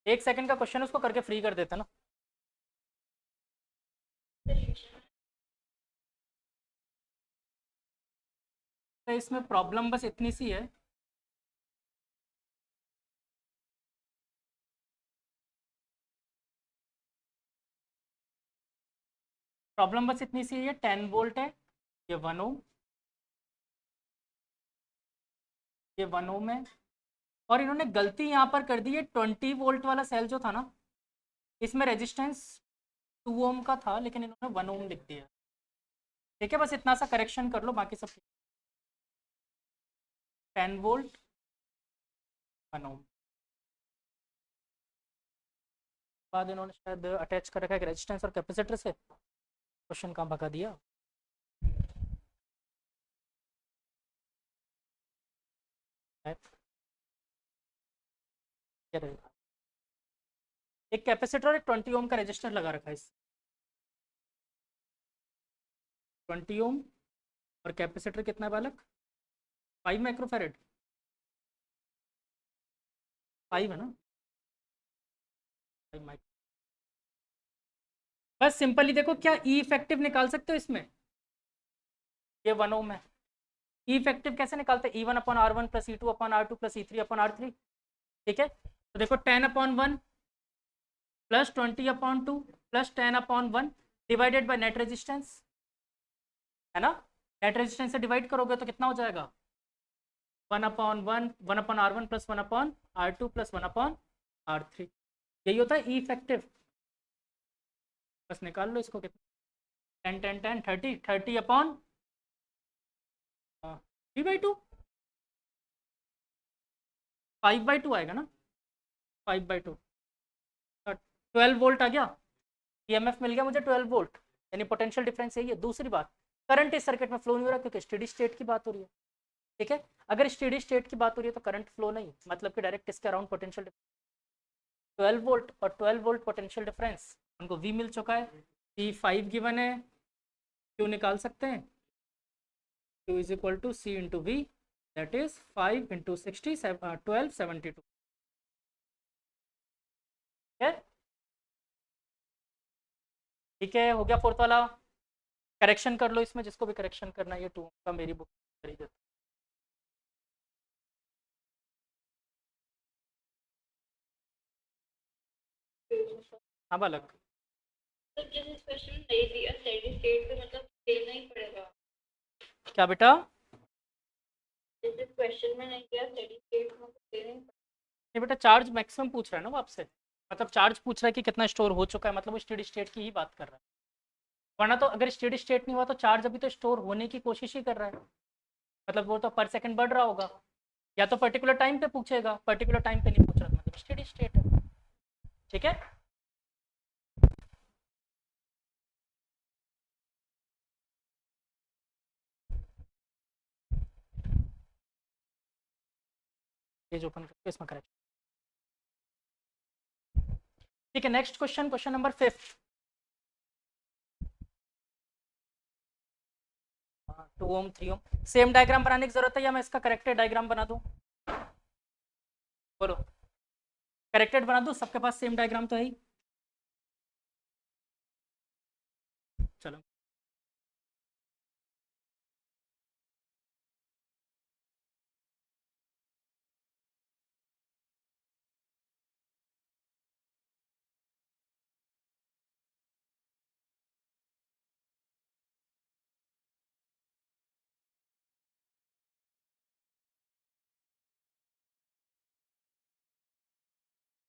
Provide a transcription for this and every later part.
1 second का question उसको करके फ्री कर देते ना। तो इसमें प्रॉब्लम बस इतनी सी है, प्रॉब्लम बस इतनी सी है, 10 वोल्ट है, ये 1 ओम, ये 1 ओम है, और इन्होंने गलती यहाँ पर कर दी है, 20 वोल्ट वाला सेल जो था ना, इसमें रेजिस्टेंस 2 ओम का था लेकिन इन्होंने 1 ओम लिख दिया। ठीक है, बस इतना सा करेक्शन कर लो, बाकी सब 10 वोल्ट 1 ओम। बाद इन्होंने शायद अटैच कर रखा है रेजिस्टेंस और कैपेसिटर से, क्वेश्चन कहाँ भगा दिया। क्या रहेगा, एक कैपेसिटर और एक 20 ओम का रेजिस्टर लगा रखा है इस 20 ओम, और कैपेसिटर कितना है बालक, 5 माइक्रोफैरेड, 5 है ना, 5 माइक्रो। बस सिंपली देखो, क्या ई इफेक्टिव निकाल सकते हो इसमें, ये 1 ओम है, ई इफेक्टिव कैसे निकालते हैं, E1 upon R1 plus E2 upon R2 plus E3 upon R3। ठीक है, तो देखो 10 upon 1 plus 20 upon 2 plus 10 upon 1 divided by net resistance, है ना, नेट रेजिस्टेंस से डिवाइड करोगे तो कितना हो जाएगा, 1 upon R1 plus 1 upon R2 plus 1 upon R3, यही होता है ई इफेक्टिव। बस निकाल लो इसको, कितना, 10 10 10 30 30 अपॉन 3/2, 5/2 आएगा ना, 5/2, 12 वोल्ट आ गया, ईएमएफ मिल गया मुझे 12 वोल्ट, यानी पोटेंशियल डिफरेंस यही है। दूसरी बात, करंट इस सर्किट में फ्लो नहीं हो रहा क्योंकि स्टेडी स्टेट की बात हो रही है। ठीक है, अगर स्टेडी स्टेट की बात हो रही है तो करंट फ्लो नहीं, मतलब कि डायरेक्ट इसके अराउंड पोटेंशियल 12 वोल्ट और 12 वोल्ट पोटेंशियल डिफरेंस, उनको वी मिल चुका है, सी 5 गिवन है, क्यू निकाल सकते हैं, Q is equal to C into V, that is 5 into 60 12 72। ठीक है, हो गया फोर्थ वाला, करेक्शन कर लो इसमें, जिसको भी करेक्शन करना है, ये 2 का मेरी बुक खरीद देता। हाँ बालक, तो जिस क्वेश्चन में नहीं दिया स्टेडी स्टेट पे मतलब देना ही पड़ेगा, क्या बेटा, जिस क्वेश्चन में नहीं दिया स्टेडी स्टेट में तो देना ही पड़ेगा। ये बेटा चार्ज मैक्सिमम पूछ रहा है ना वो आपसे, मतलब चार्ज पूछ रहा है कि कितना स्टोर हो चुका है, मतलब वो स्टेडी स्टेट की ही बात कर रहा है, वरना तो अगर स्टेडी स्टेट नहीं हुआ तो चार्ज अभी तो स्टोर होने की कोशिश ही कर रहा है, मतलब वो तो पर सेकंड बढ़ रहा होगा, या तो पर्टिकुलर टाइम पे पूछेगा, पर्टिकुलर टाइम पे नहीं पूछ रहा, मतलब स्टेडी स्टेट है। ठीक है, पेज ओपन करके इसमें करेक्ट। ठीक है, नेक्स्ट क्वेश्चन, क्वेश्चन नंबर 5, 2 ओम 3 ओम, सेम डायग्राम बनाने की जरूरत है या मैं इसका करेक्टेड डायग्राम बना दूं, बोलो, करेक्टेड बना दूं, सबके पास सेम डायग्राम तो है ही, चलो।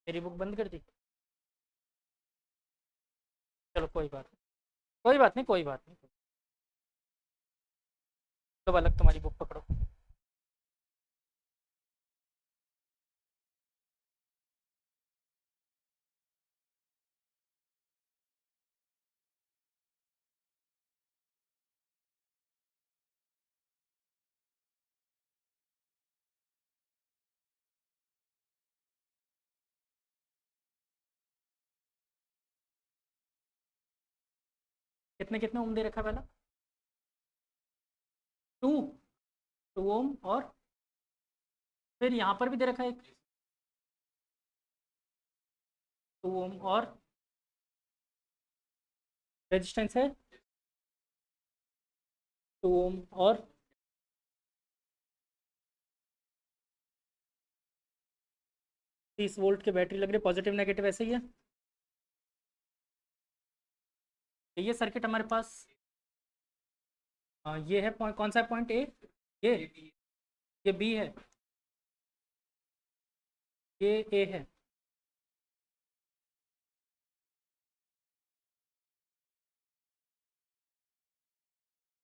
मेरी बुक बंद कर दी, चलो कोई बात नहीं, कोई बात नहीं, कोई बात नहीं, तो अलग तुम्हारी बुक पकड़ो। कितने कितने ओम दे रखा है पहला, 2, 2 ओम, और फिर यहाँ पर भी दे रखा है एक, 2 ओम और रेजिस्टेंस है 2 ओम और 30 वोल्ट की बैटरी लग रही है, पॉजिटिव नेगेटिव ऐसे ही है। ये सर्किट हमारे पास ये है पॉइंट, कौन सा पॉइंट ए, ये ये बी है, ये ए है।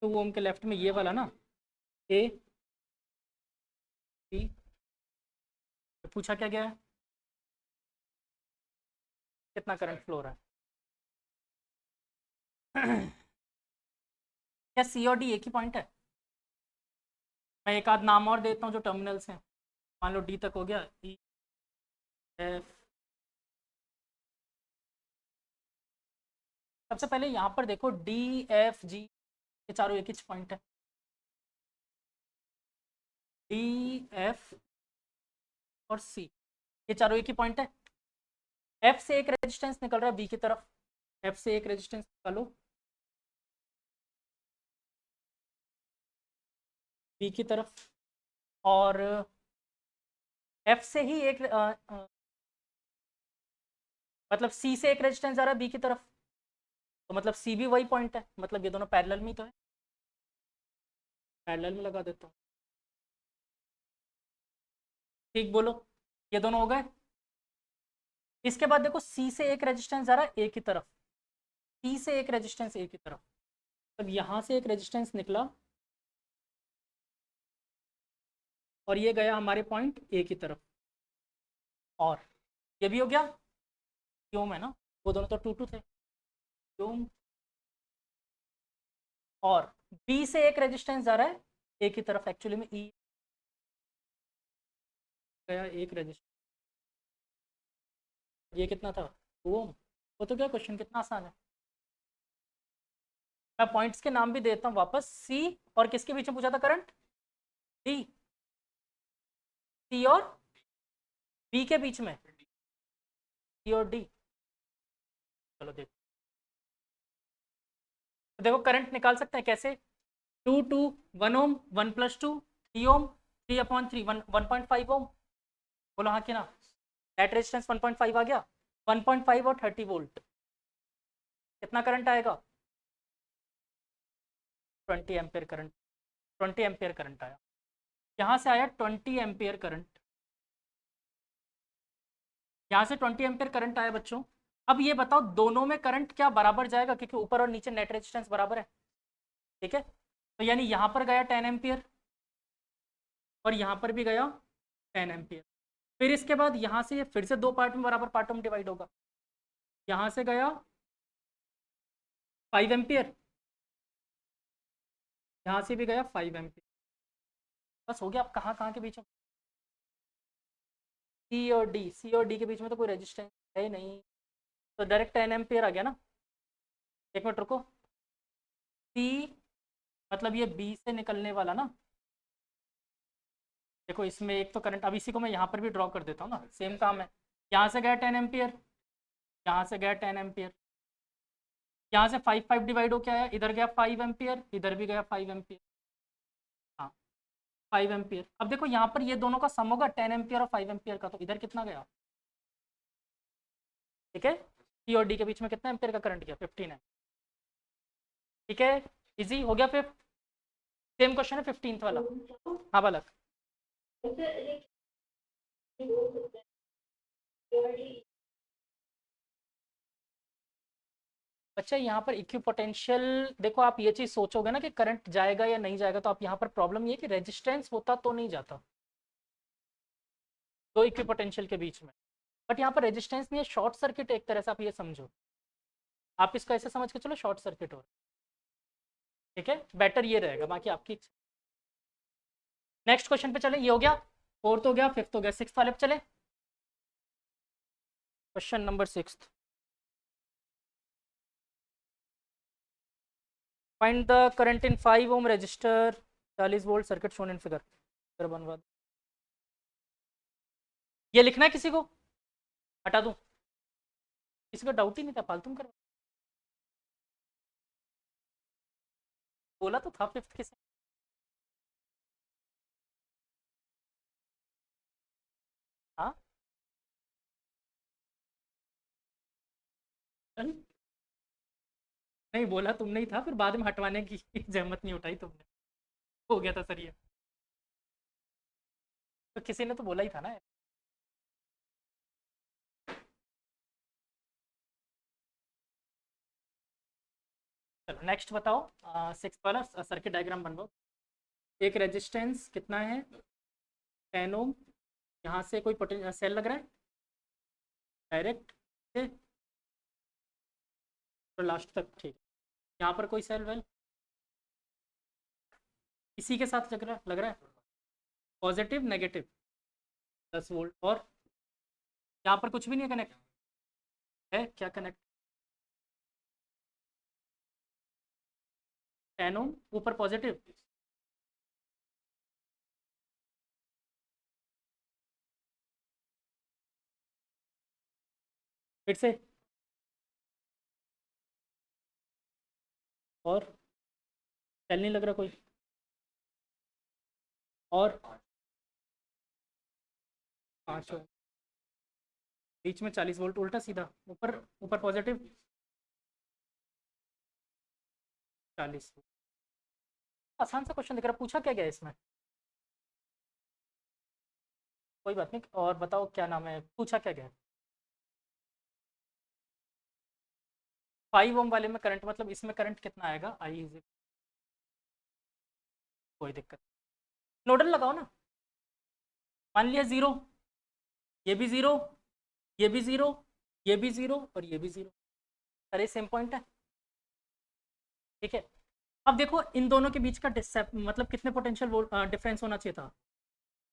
तो वो ओम के लेफ्ट में ये वाला ना, ए बी। पूछा क्या गया है, कितना करंट फ्लो हो रहा है। क्या सी और डी एक ही पॉइंट है? मैं एक आध नाम और देता हूँ जो टर्मिनल्स हैं। मान लो डी तक हो गया, ई एफ। सबसे पहले यहाँ पर देखो डी एफ जी, ये चारों एक ही पॉइंट है। डी एफ और सी, ये चारों एक ही पॉइंट है। एफ से एक रेजिस्टेंस निकल रहा है बी की तरफ, एफ से एक रेजिस्टेंस निकालो बी की तरफ, और एफ से ही एक मतलब सी से एक रेजिस्टेंस जा रहा है बी की तरफ, तो मतलब सी भी वही पॉइंट है, मतलब ये दोनों पैरेलल में ही तो है। पैरेलल में लगा देता हूँ, ठीक बोलो, ये दोनों हो गए। इसके बाद देखो सी से एक रेजिस्टेंस जा रहा है ए की तरफ, सी से एक रेजिस्टेंस ए की तरफ, तब यहाँ से एक रेजिस्टेंस निकला और ये गया हमारे पॉइंट ए की तरफ, और ये भी हो गया, क्यों है ना, वो दोनों तो 2 2 थे, क्यों। और बी से एक रेजिस्टेंस जा रहा है ए की तरफ, एक्चुअली में ई गया एक रेजिस्टेंस, ये कितना था 2 ओम। वो तो क्या क्वेश्चन कितना आसान है। मैं पॉइंट्स के नाम भी देता हूँ वापस, सी और किसके बीच में पूछा था करंट, डी, सी और बी के बीच में, सी और डी। चलो देखो, तो देखो करंट निकाल सकते हैं कैसे, 2 2 1 ओम 1 + 2 3 ओम 3/3 1.5 ओम। बोलो हाँ कि ना, नेट रेजिस्टेंस 1.5 आ गया, 1.5 और 30 वोल्ट, कितना करंट आएगा 20 एम्पियर करंट, 20 एम्पियर करंट आया, यहाँ से आया 20 एम्पियर करंट, यहाँ से 20 एम्पियर करंट आया बच्चों। अब ये बताओ दोनों में करंट क्या बराबर जाएगा, क्योंकि ऊपर और नीचे नेट रेजिस्टेंस बराबर है, ठीक है। तो यानी यहाँ पर गया 10 एम्पियर और यहाँ पर भी गया 10 एम्पियर। फिर इसके बाद यहाँ से ये फिर से 2 पार्ट में बराबर पार्टों में डिवाइड होगा, यहाँ से गया 5 एम्पियर, यहाँ से भी गया 5 एम्पियर। बस हो गया। अब कहाँ कहाँ के बीच में, सी और डी, सी और डी के बीच में तो कोई रेजिस्टेंस है ही नहीं, तो डायरेक्ट 10 एम्पियर आ गया ना। एक मिनट रुको, सी मतलब ये बी से निकलने वाला ना, देखो इसमें एक तो करंट, अब इसी को मैं यहाँ पर भी ड्रॉ कर देता हूँ ना, सेम काम है। यहाँ से गया 10 एम्पियर, यहाँ से गया 10 एम्पियर, यहाँ से 5 5 डिवाइड हो क्या आया, इधर गया 5 एम्पियर, इधर भी गया 5 एम्पियर, हाँ 5 एम्पियर। अब देखो यहाँ पर ये दोनों का सम होगा 10 एम्पियर और 5 एम्पियर का, तो इधर कितना गया, ठीक है। सी और डी के बीच में कितना एम्पियर का करंट गया, 15 है, ठीक है। इजी हो गया। फिर सेम क्वेश्चन है 15th वाला, हाँ बालक। अच्छा यहाँ पर इक्विपोटेंशियल, देखो आप ये चीज सोचोगे ना कि करंट जाएगा या नहीं जाएगा, तो आप यहाँ पर प्रॉब्लम ये है कि रेजिस्टेंस होता तो नहीं जाता दो इक्विपोटेंशियल के बीच में, बट यहाँ पर रेजिस्टेंस नहीं है, शॉर्ट सर्किट एक तरह से आप ये समझो, आप इसको ऐसे समझ के चलो शॉर्ट सर्किट हो रहा है, ठीक है। बेटर ये रहेगा, बाकी आपकी इच्छा। नेक्स्ट क्वेश्चन पे चले, ये हो गया 4th हो गया, 5th हो गया, 6th वाले पे चले। Question number 6, find the current in 5 ohm resistor 40 volt circuit shown in figure. Figure बनवा दो, ये लिखना है किसी को, हटा दूं, किसी का डाउट ही नहीं था, फालतू में करवा, बोला तो था फिफ्थ के से। हाँ नहीं बोला तुमने ही था, फिर बाद में हटवाने की जहमत नहीं उठाई तुमने, हो गया था सर ये। तो किसी ने तो बोला ही था ना। चलो नेक्स्ट बताओ, 6 वाला सर्किट डायग्राम बनवाओ। एक रेजिस्टेंस कितना है, 10 ओम, यहाँ से कोई पोटेंशियल सेल लग रहा है डायरेक्ट से तो लास्ट तक, ठीक है। यहाँ पर कोई सेल वेल इसी के साथ लग रहा है पॉजिटिव नेगेटिव 10 वोल्ट, और यहाँ पर कुछ भी नहीं कनेक्ट है, क्या कनेक्ट, 10 ओम ऊपर पॉजिटिव, फिर से, और सेल नहीं लग रहा कोई, और 5 ओम, बीच में 40 वोल्ट उल्टा सीधा, ऊपर ऊपर पॉजिटिव 40। आसान सा क्वेश्चन दिख रहा, पूछा क्या गया है इसमें, कोई बात नहीं। और बताओ क्या नाम है, पूछा क्या गया है। 5 ओम वाले में करंट, मतलब इसमें करंट कितना आएगा, आई इज, कोई दिक्कत, नोडल लगाओ ना। मान लिया जीरो, ये भी जीरो, ये भी जीरो, ये भी जीरो, और ये भी जीरो, अरे सेम पॉइंट है, ठीक है। अब देखो इन दोनों के बीच का मतलब कितने पोटेंशियल डिफरेंस होना चाहिए था,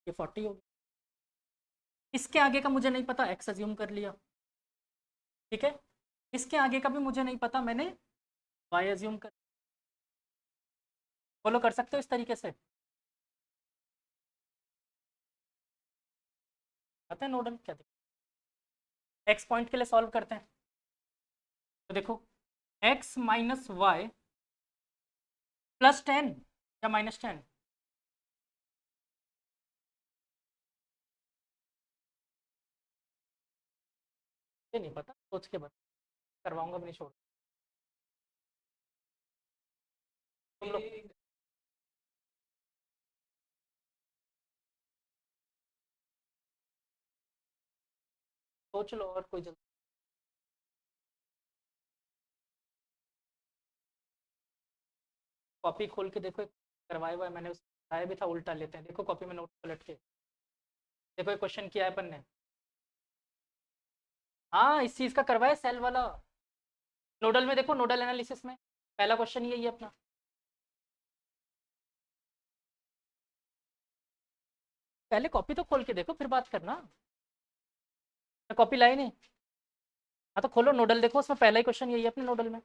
ये 40 हो गया। इसके आगे का मुझे नहीं पता, एक्स अज्यूम कर लिया, ठीक है। इसके आगे का भी मुझे नहीं पता, मैंने वाई अज्यूम कर, फॉलो कर सकते हो इस तरीके से, पता है नोडल क्या, एक्स पॉइंट के लिए सॉल्व करते हैं, तो देखो एक्स माइनस वाई +10 या -10, ये नहीं पता, सोच के बता, करवाऊंगा भी नहीं, छोड़ तुम लोग, सोच लो और कोई जल्दी, कॉपी खोल के देखो, करवाया हुआ है मैंने, उस बताया भी था उल्टा लेते हैं, देखो कॉपी में नोट पलट के देखो, क्वेश्चन किया है अपन ने, हाँ इस चीज का करवाया सेल वाला, नोडल में देखो, नोडल एनालिसिस में पहला क्वेश्चन यही है अपना, पहले कॉपी तो खोल के देखो फिर बात करना, कॉपी लाई नहीं, हाँ तो खोलो नोडल देखो, उसमें पहला ही क्वेश्चन यही है अपने नोडल में,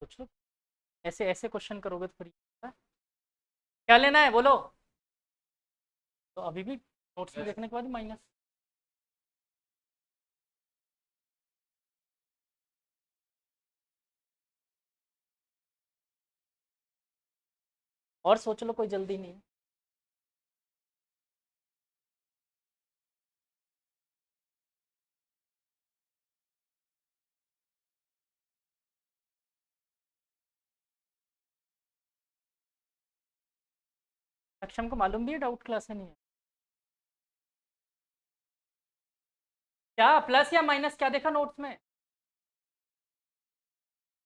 सोचो, ऐसे ऐसे क्वेश्चन करोगे तो फिर क्या लेना है बोलो, तो अभी भी नोट्स में देखने के बाद माइनस, और सोच लो, कोई जल्दी नहीं है, अक्षम को मालूम भी है डाउट क्लास में नहीं है, क्या प्लस या माइनस, क्या देखा नोट्स में,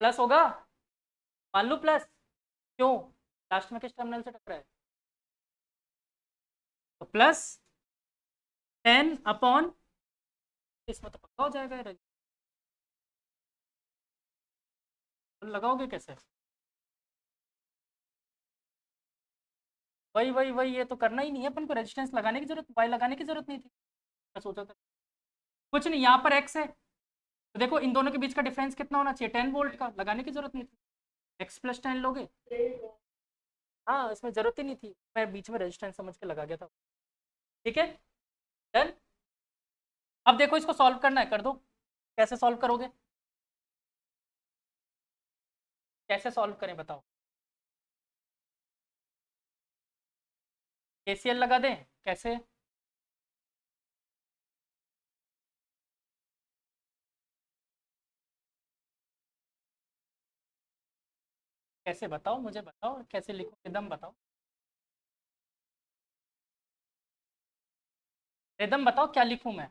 प्लस होगा, मान लो प्लस, क्यों, लास्ट में किस टर्मिनल से टकरा है, तो प्लस 10 इसमें तो पक्का हो जाएगा यार। लगाओगे कैसे? वही ये तो करना ही नहीं है अपन को, रेजिस्टेंस लगाने की जरूरत, वाई लगाने की जरूरत नहीं थी, मैं सोचा था। कुछ नहीं, यहाँ पर एक्स है तो देखो इन दोनों के बीच का डिफरेंस कितना होना चाहिए, 10 वोल्ट का, लगाने की जरूरत नहीं थी। एक्स प्लस 10 लोगे। हाँ इसमें जरूरत ही नहीं थी, मैं बीच में रेजिस्टेंस समझ के लगा गया था। ठीक है, डन। अब देखो इसको सॉल्व करना है, कर दो। कैसे सॉल्व करोगे, कैसे सॉल्व करें बताओ? केसीएल लगा दें, कैसे? कैसे बताओ, मुझे बताओ कैसे लिखो, रिदम बताओ, रिदम बताओ क्या लिखूं मैं?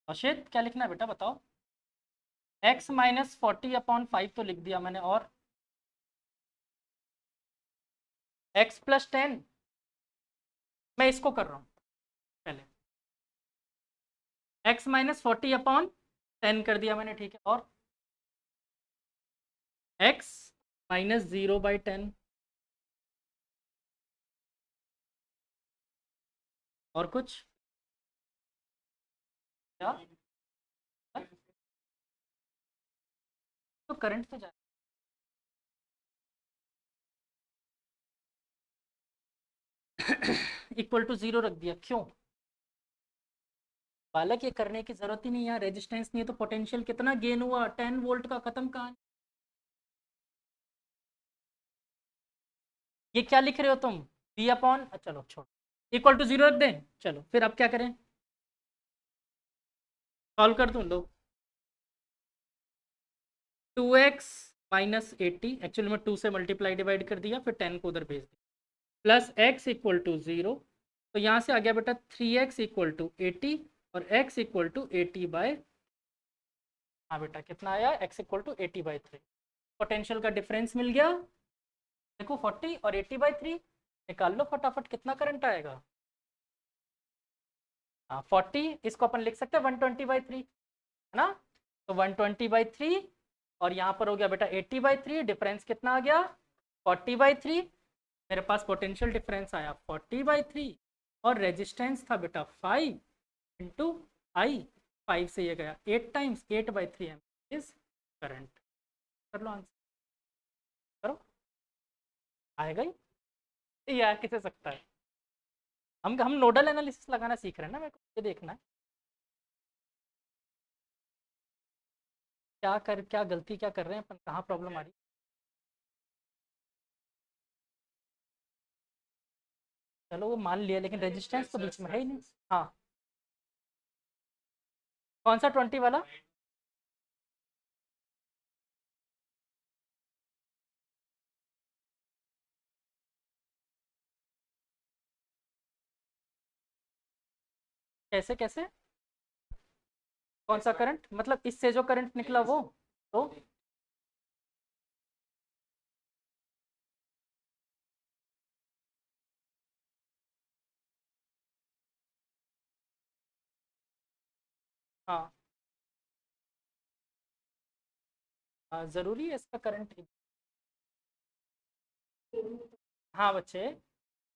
अशित क्या लिखना है बेटा बताओ? x माइनस 40/5 तो लिख दिया मैंने, और x प्लस 10, मैं इसको कर रहा हूँ पहले, x माइनस 40/10 कर दिया मैंने, ठीक है, और x माइनस 0/10, और कुछ क्या? तो करंट तो जा इक्वल टू 0 रख दिया, क्यों? बालक ये करने की जरूरत ही नहीं है, रेजिस्टेंस नहीं है तो पोटेंशियल कितना गेन हुआ, 10 वोल्ट का, खत्म कहानी। ये क्या लिख रहे हो तुम, v/, चलो छोड़, इक्वल टू 0 रख दें, चलो फिर अब क्या करें, सॉल्व कर दूं लो। 2x माइनस 80, एक्चुअली में 2 से मल्टीप्लाई डिवाइड कर दिया, फिर 10 को उधर भेज दिया, प्लस x इक्वल टू 0, तो यहाँ से आ गया बेटा 3x इक्वल टू 80, और x इक्वल टू 80/, हाँ बेटा कितना आया, x इक्वल टू 80/3, पोटेंशियल का डिफरेंस मिल गया। देखो 40 और 80/3 निकाल लो फटाफट, कितना करंट आएगा? हाँ 40, इसको अपन लिख सकते हैं 120/3, है ना, तो 120/3, और यहाँ पर हो गया बेटा 80/3, डिफरेंस कितना आ गया, 40/3, मेरे पास पोटेंशियल डिफरेंस आया 40/3, और रेजिस्टेंस था बेटा 5 इंटू आई, 5 से ये गया 8 टाइम्स, 8/3 एम इज करंट। कर लो आंसर, करो, आएगा ही, ये आ कैसे सकता है? हम नोडल एनालिसिस लगाना सीख रहे हैं ना, मेरे को ये देखना है क्या गलती क्या कर रहे हैं अपन, कहाँ प्रॉब्लम आ रही है। चलो वो मान लिया, लेकिन रेजिस्टेंस तो बीच में है ही नहीं। हाँ कौन सा 20 वाला? कैसे कैसे, कौन सा करंट, मतलब इससे जो करंट निकला वो, तो हाँ, जरूरी है इसका करंट? हाँ बच्चे,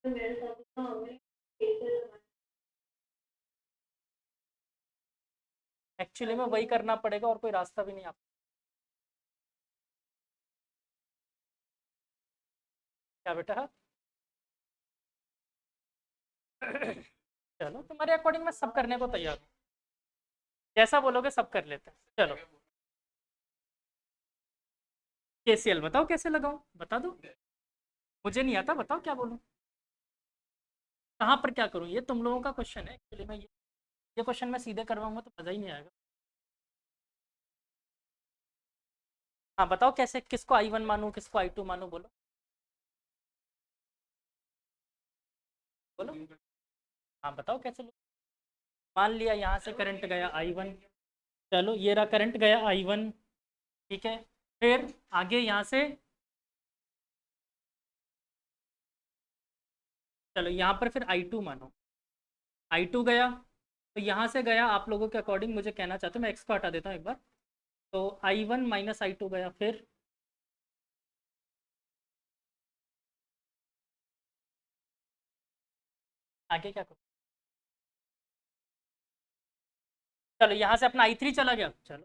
मेरे साथ ना हमें केसीएल लगाना एक्चुअली में वही करना पड़ेगा, और कोई रास्ता भी नहीं आपको। क्या बेटा? चलो तुम्हारे अकॉर्डिंग मैं सब करने को तैयार हूँ, जैसा बोलोगे सब कर लेते हैं, चलो। केसीएल बताओ कैसे लगाऊं, बता दो, मुझे नहीं आता, बताओ क्या बोलूं, कहाँ पर क्या करूं, ये तुम लोगों का क्वेश्चन है एक्चुअली में, ये क्वेश्चन मैं सीधे करवाऊंगा तो मजा ही नहीं आएगा। हाँ बताओ कैसे, किसको I1 मानूं, किसको I2 मानूं, बोलो बोलो, हाँ बताओ कैसे मान लिया यहाँ से करंट गया I1, चलो ये रहा करंट गया I1, ठीक है, फिर आगे यहाँ से, चलो यहाँ पर फिर I2 मानो, I2 गया, तो यहाँ से गया आप लोगों के अकॉर्डिंग, मुझे कहना चाहते हो, मैं एक्स को हटा देता हूँ एक बार, तो I1 माइनस I2 गया, फिर आगे क्या करूँ? चलो यहाँ से अपना I3 चला गया, चलो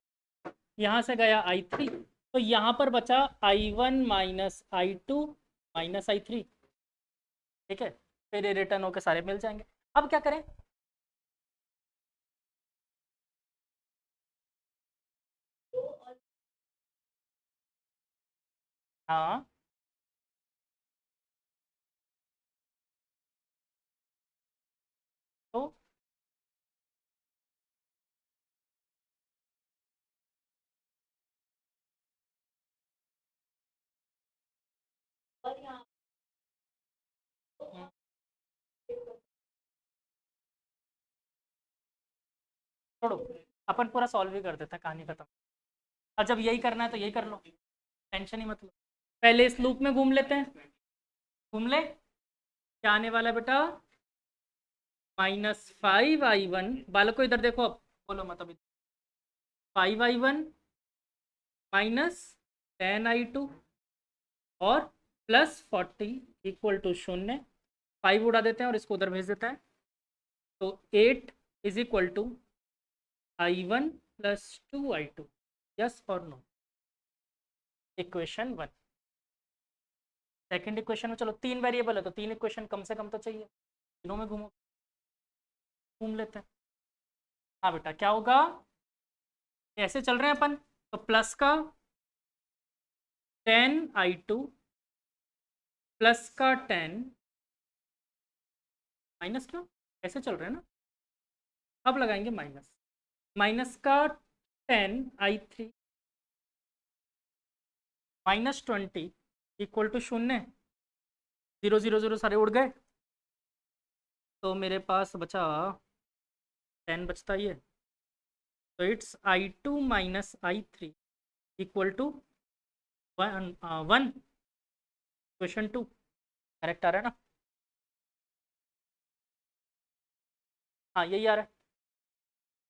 यहाँ से गया I3, तो यहाँ पर बचा I1 minus I2 minus I3, ठीक है। फिर ये रिटर्न होकर सारे मिल जाएंगे। अब क्या करें? हाँ, तो और यहाँ हम्म, छोड़ो, अपन पूरा सॉल्व ही कर देते हैं, कहानी खत्म। और जब यही करना है तो यही कर लो, टेंशन ही मत लो। पहले इस लूप में घूम लेते हैं, घूम ले। क्या आने वाला है बेटा? -5I1, बालक को इधर देखो, अब बोलो मत, अभी 5I1 माइनस 10I2 और +40 इक्वल टू 0। 5 उड़ा देते हैं और इसको उधर भेज देता है, तो 8 is equal to I1 plus 2I2, yes और नो? इक्वेशन 1। सेकेंड इक्वेशन में चलो 3 वेरिएबल है तो 3 इक्वेशन कम से कम तो चाहिए, तीनों में घूमो, घूम लेते हैं। हाँ बेटा, क्या होगा? ऐसे चल रहे हैं अपन, तो प्लस का 10I2 प्लस का 10, माइनस क्यों? ऐसे चल रहे हैं ना, अब लगाएंगे माइनस, माइनस का 10I3 -20 इक्वल टू 0। 0 0 0 सारे उड़ गए, तो मेरे पास बचा 10 बचता ही है, तो it's I2 minus I3 equal to 1। Question 2 correct आ रहा है ना? हाँ यही आ रहा है।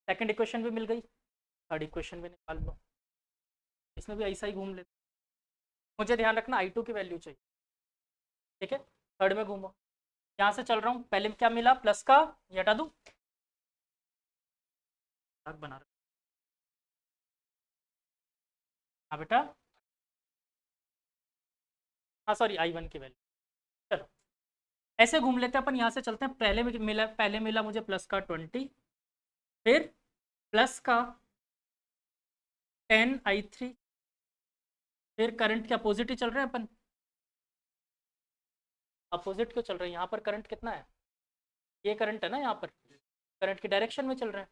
सेकंड इक्वेशन भी मिल गई, थर्ड इक्वेशन भी निकाल लो, इसमें भी ऐसा ही घूम लेते। मुझे ध्यान रखना I2 की वैल्यू चाहिए, ठीक है। थर्ड में घूमो, यहाँ से चल रहा हूँ, पहले क्या मिला? प्लस का, ये हटा दूँ, बना रहा। हाँ बेटा, हाँ सॉरी, I1 की वैल्यू। चलो ऐसे घूम लेते हैं अपन, यहाँ से चलते हैं। पहले मिला मुझे +20, फिर प्लस का 10I3, फिर करंट के अपोजिट ही चल रहे हैं अपन। अपोजिट क्यों चल रहे हैं? यहाँ पर करंट कितना है? ये करंट है ना, यहाँ पर करंट की डायरेक्शन में चल रहे हैं।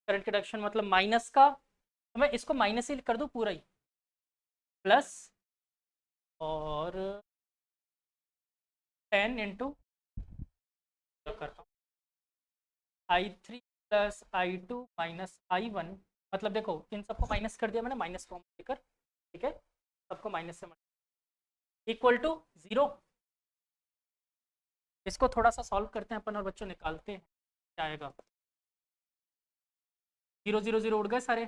करंट की डायरेक्शन मतलब माइनस का, तो मैं इसको माइनस ही कर दूँ पूरा ही, प्लस और 10 इंटू करता हूँ I3 plus I2 minus I1, मतलब देखो इन सबको माइनस कर दिया मैंने, माइनस फॉर्म लेकर, ठीक है, सबको माइनस से इक्वल टू 0। इसको थोड़ा सा सॉल्व करते हैं अपन और बच्चों, निकालते हैं क्या आएगा। 0 0 0 उड़ गए सारे,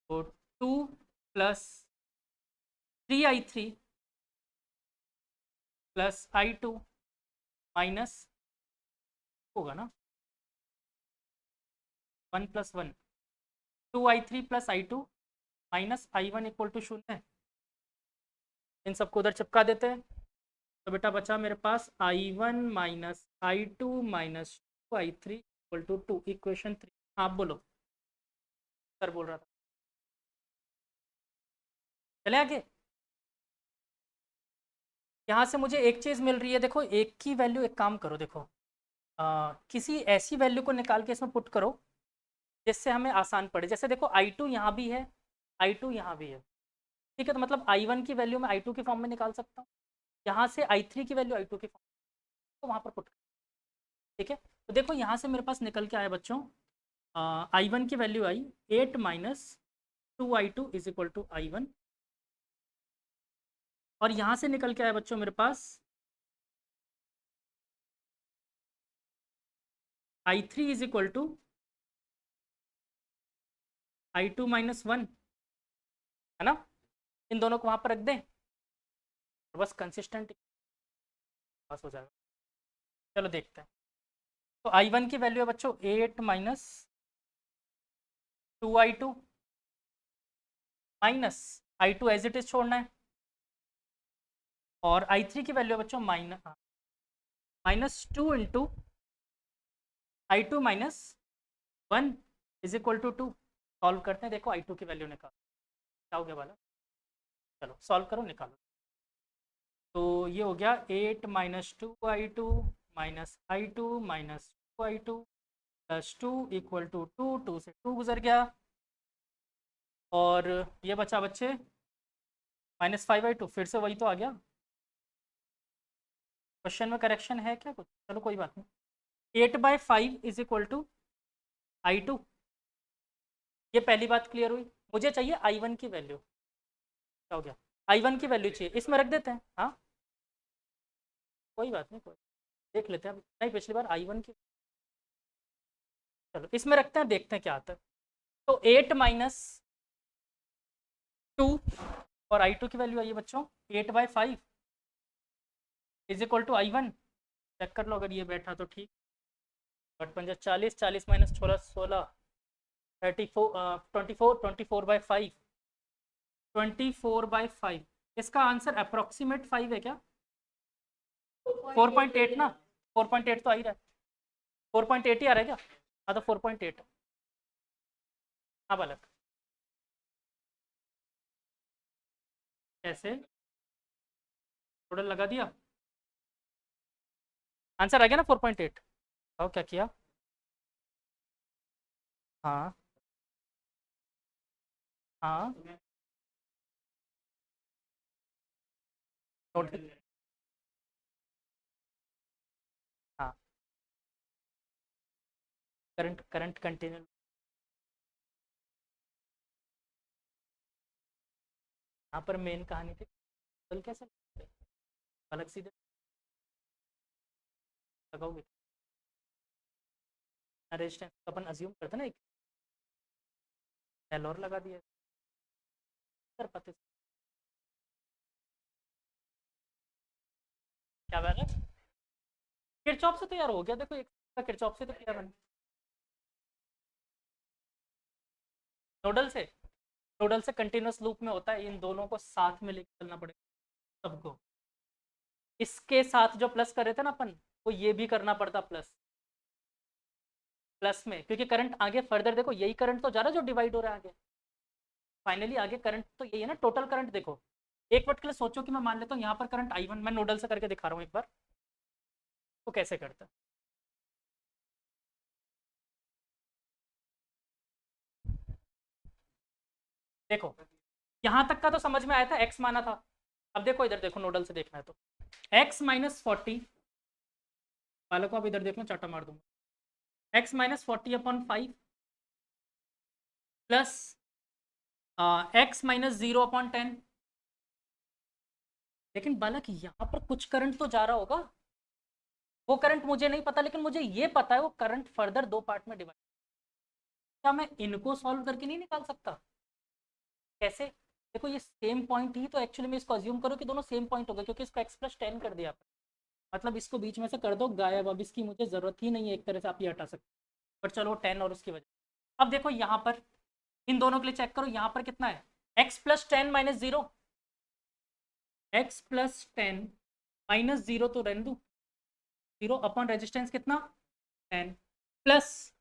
तो 2 plus 3I3 plus I2 minus होगा ना 1 plus 1, 2I3 plus I2 minus I1 equal to 0। इन सबको उधर चिपका देते हैं, तो बेटा बचा मेरे पास I1 minus I2 minus 2I3 equal to 2, equation 3। आप बोलो, सर बोल रहा था, चले आगे। यहाँ से मुझे एक चीज़ मिल रही है, देखो एक की वैल्यू, एक काम करो, देखो किसी ऐसी वैल्यू को निकाल के इसमें पुट करो जिससे हमें आसान पड़े। जैसे देखो I2 यहाँ भी है, I2 यहाँ भी है, ठीक है, तो मतलब I1 की वैल्यू मैं I2 के फॉर्म में निकाल सकता हूँ, यहाँ से I3 की वैल्यू I2 के फॉर्म में, तो वहाँ पर पुट, ठीक है। तो देखो यहाँ से मेरे पास निकल के आया बच्चों, I1 की वैल्यू आई 8 minus 2I2 is equal to I1, और यहाँ से निकल के आया बच्चों मेरे पास I3 is equal to I2 minus 1, है ना? इन दोनों को वहां पर रख दें और बस कंसिस्टेंट पास हो जाएगा। चलो देखते हैं। तो I1 की वैल्यू है बच्चों 8 minus 2I2 minus I2 as it is छोड़ना है, और I3 की वैल्यू है बच्चों minus 2 into I2 minus 1 is equal to 2। Solve करते हैं, देखो I2 की वैल्यू निकालो, क्या हो गया वाला? चलो सॉल्व करो, निकालो। तो ये हो गया 8 minus 2I2 minus I2 minus 2I2 plus 2 equal to 2, 2 से 2 गुजर गया, और ये बचा बच्चे माइनस 5I2, फिर से वही तो आ गया। क्वेश्चन में करेक्शन है क्या कुछ? चलो कोई बात नहीं। 8/5 इज इक्वल टू I2, ये पहली बात क्लियर हुई। मुझे चाहिए I1 की वैल्यू, क्या हो गया? I1 की वैल्यू चाहिए, इसमें रख देते हैं। हाँ कोई बात नहीं, कोई देख लेते हैं। नहीं, पिछली बार I1 की, चलो इसमें रखते हैं, देखते हैं क्या आता है। तो 8 माइनस 2 और I2 की वैल्यू आई है बच्चों 8/5 is equal to I1। Check कर लो अगर ये बैठा तो ठीक। But 40, 40 minus 16, 16, 34, 24/5, 24/5। इसका आंसर अप्रोक्सीमेट 5 है क्या? 4.8 ना, 4.8 तो आ ही रहा है, 4.8 ही आ रहा है क्या? हाँ तो 4.8। हाँ बालक, कैसे टोटल लगा दिया, आंसर आ गया ना 4.8। बताओ क्या किया? हाँ हाँ टोटल, हाँ करंट करंट कंटिन्यू। यहाँ पर मेन कहानी थी, टोटल कैसे अलग सीधे लगाओगे? रेजिस्टेंस अपन अज्यूम करते ना, एक एल और लगा दिया कर पाते, क्या बात है? किरचॉफ से तो यार हो गया, देखो एक किरचॉफ से तो किया मैंने। नोडल से, नोडल से कंटिन्यूस लूप में होता है, इन दोनों को साथ में लेकर चलना पड़ेगा सबको। इसके साथ जो प्लस कर रहे थे ना अपन, वो ये भी करना पड़ता प्लस, प्लस में, क्योंकि करंट आगे फर्दर देखो, यही करंट तो जा रहा है जो डिवाइड हो रहा है आगे। फाइनली आगे करंट तो यही है ना, टोटल करंट देखो। एक मिनट के लिए सोचो कि मैं मान लेता हूँ यहाँ पर करंट I1, मैं नोडल से करके दिखा रहा हूँ एक बार, तो कैसे करता है। देखो यहाँ तक का तो समझ में आया था, एक्स माना था। अब देखो इधर देखो, नोडल से देखना है तो एक्स माइनस 40, बालकों अब इधर देखो, चाटा मार दूंगा। X minus 40 upon 5 plus x minus 0 upon 10। लेकिन बालक यहाँ पर कुछ करंट तो जा रहा होगा, वो करंट मुझे नहीं पता, लेकिन मुझे ये पता है वो करंट फर्दर दो पार्ट में डिवाइड। क्या मैं इनको सॉल्व करके नहीं निकाल सकता? कैसे? देखो ये सेम पॉइंट ही तो, एक्चुअली में इसको अज्यूम करो कि दोनों सेम पॉइंट हो गए, क्योंकि इसको x प्लस 10 कर दिया, मतलब इसको बीच में से कर दो गायब, अब इसकी मुझे ज़रूरत ही नहीं है, एक तरह से आप ये हटा सकते हो। पर चलो 10 और उसकी वजह। अब देखो यहाँ पर इन दोनों के लिए चेक करो, यहाँ पर कितना है? x plus 10 minus 0, x plus 10 minus 0 तो रहने दो, 0 अपॉन रेजिस्टेंस कितना 10 plus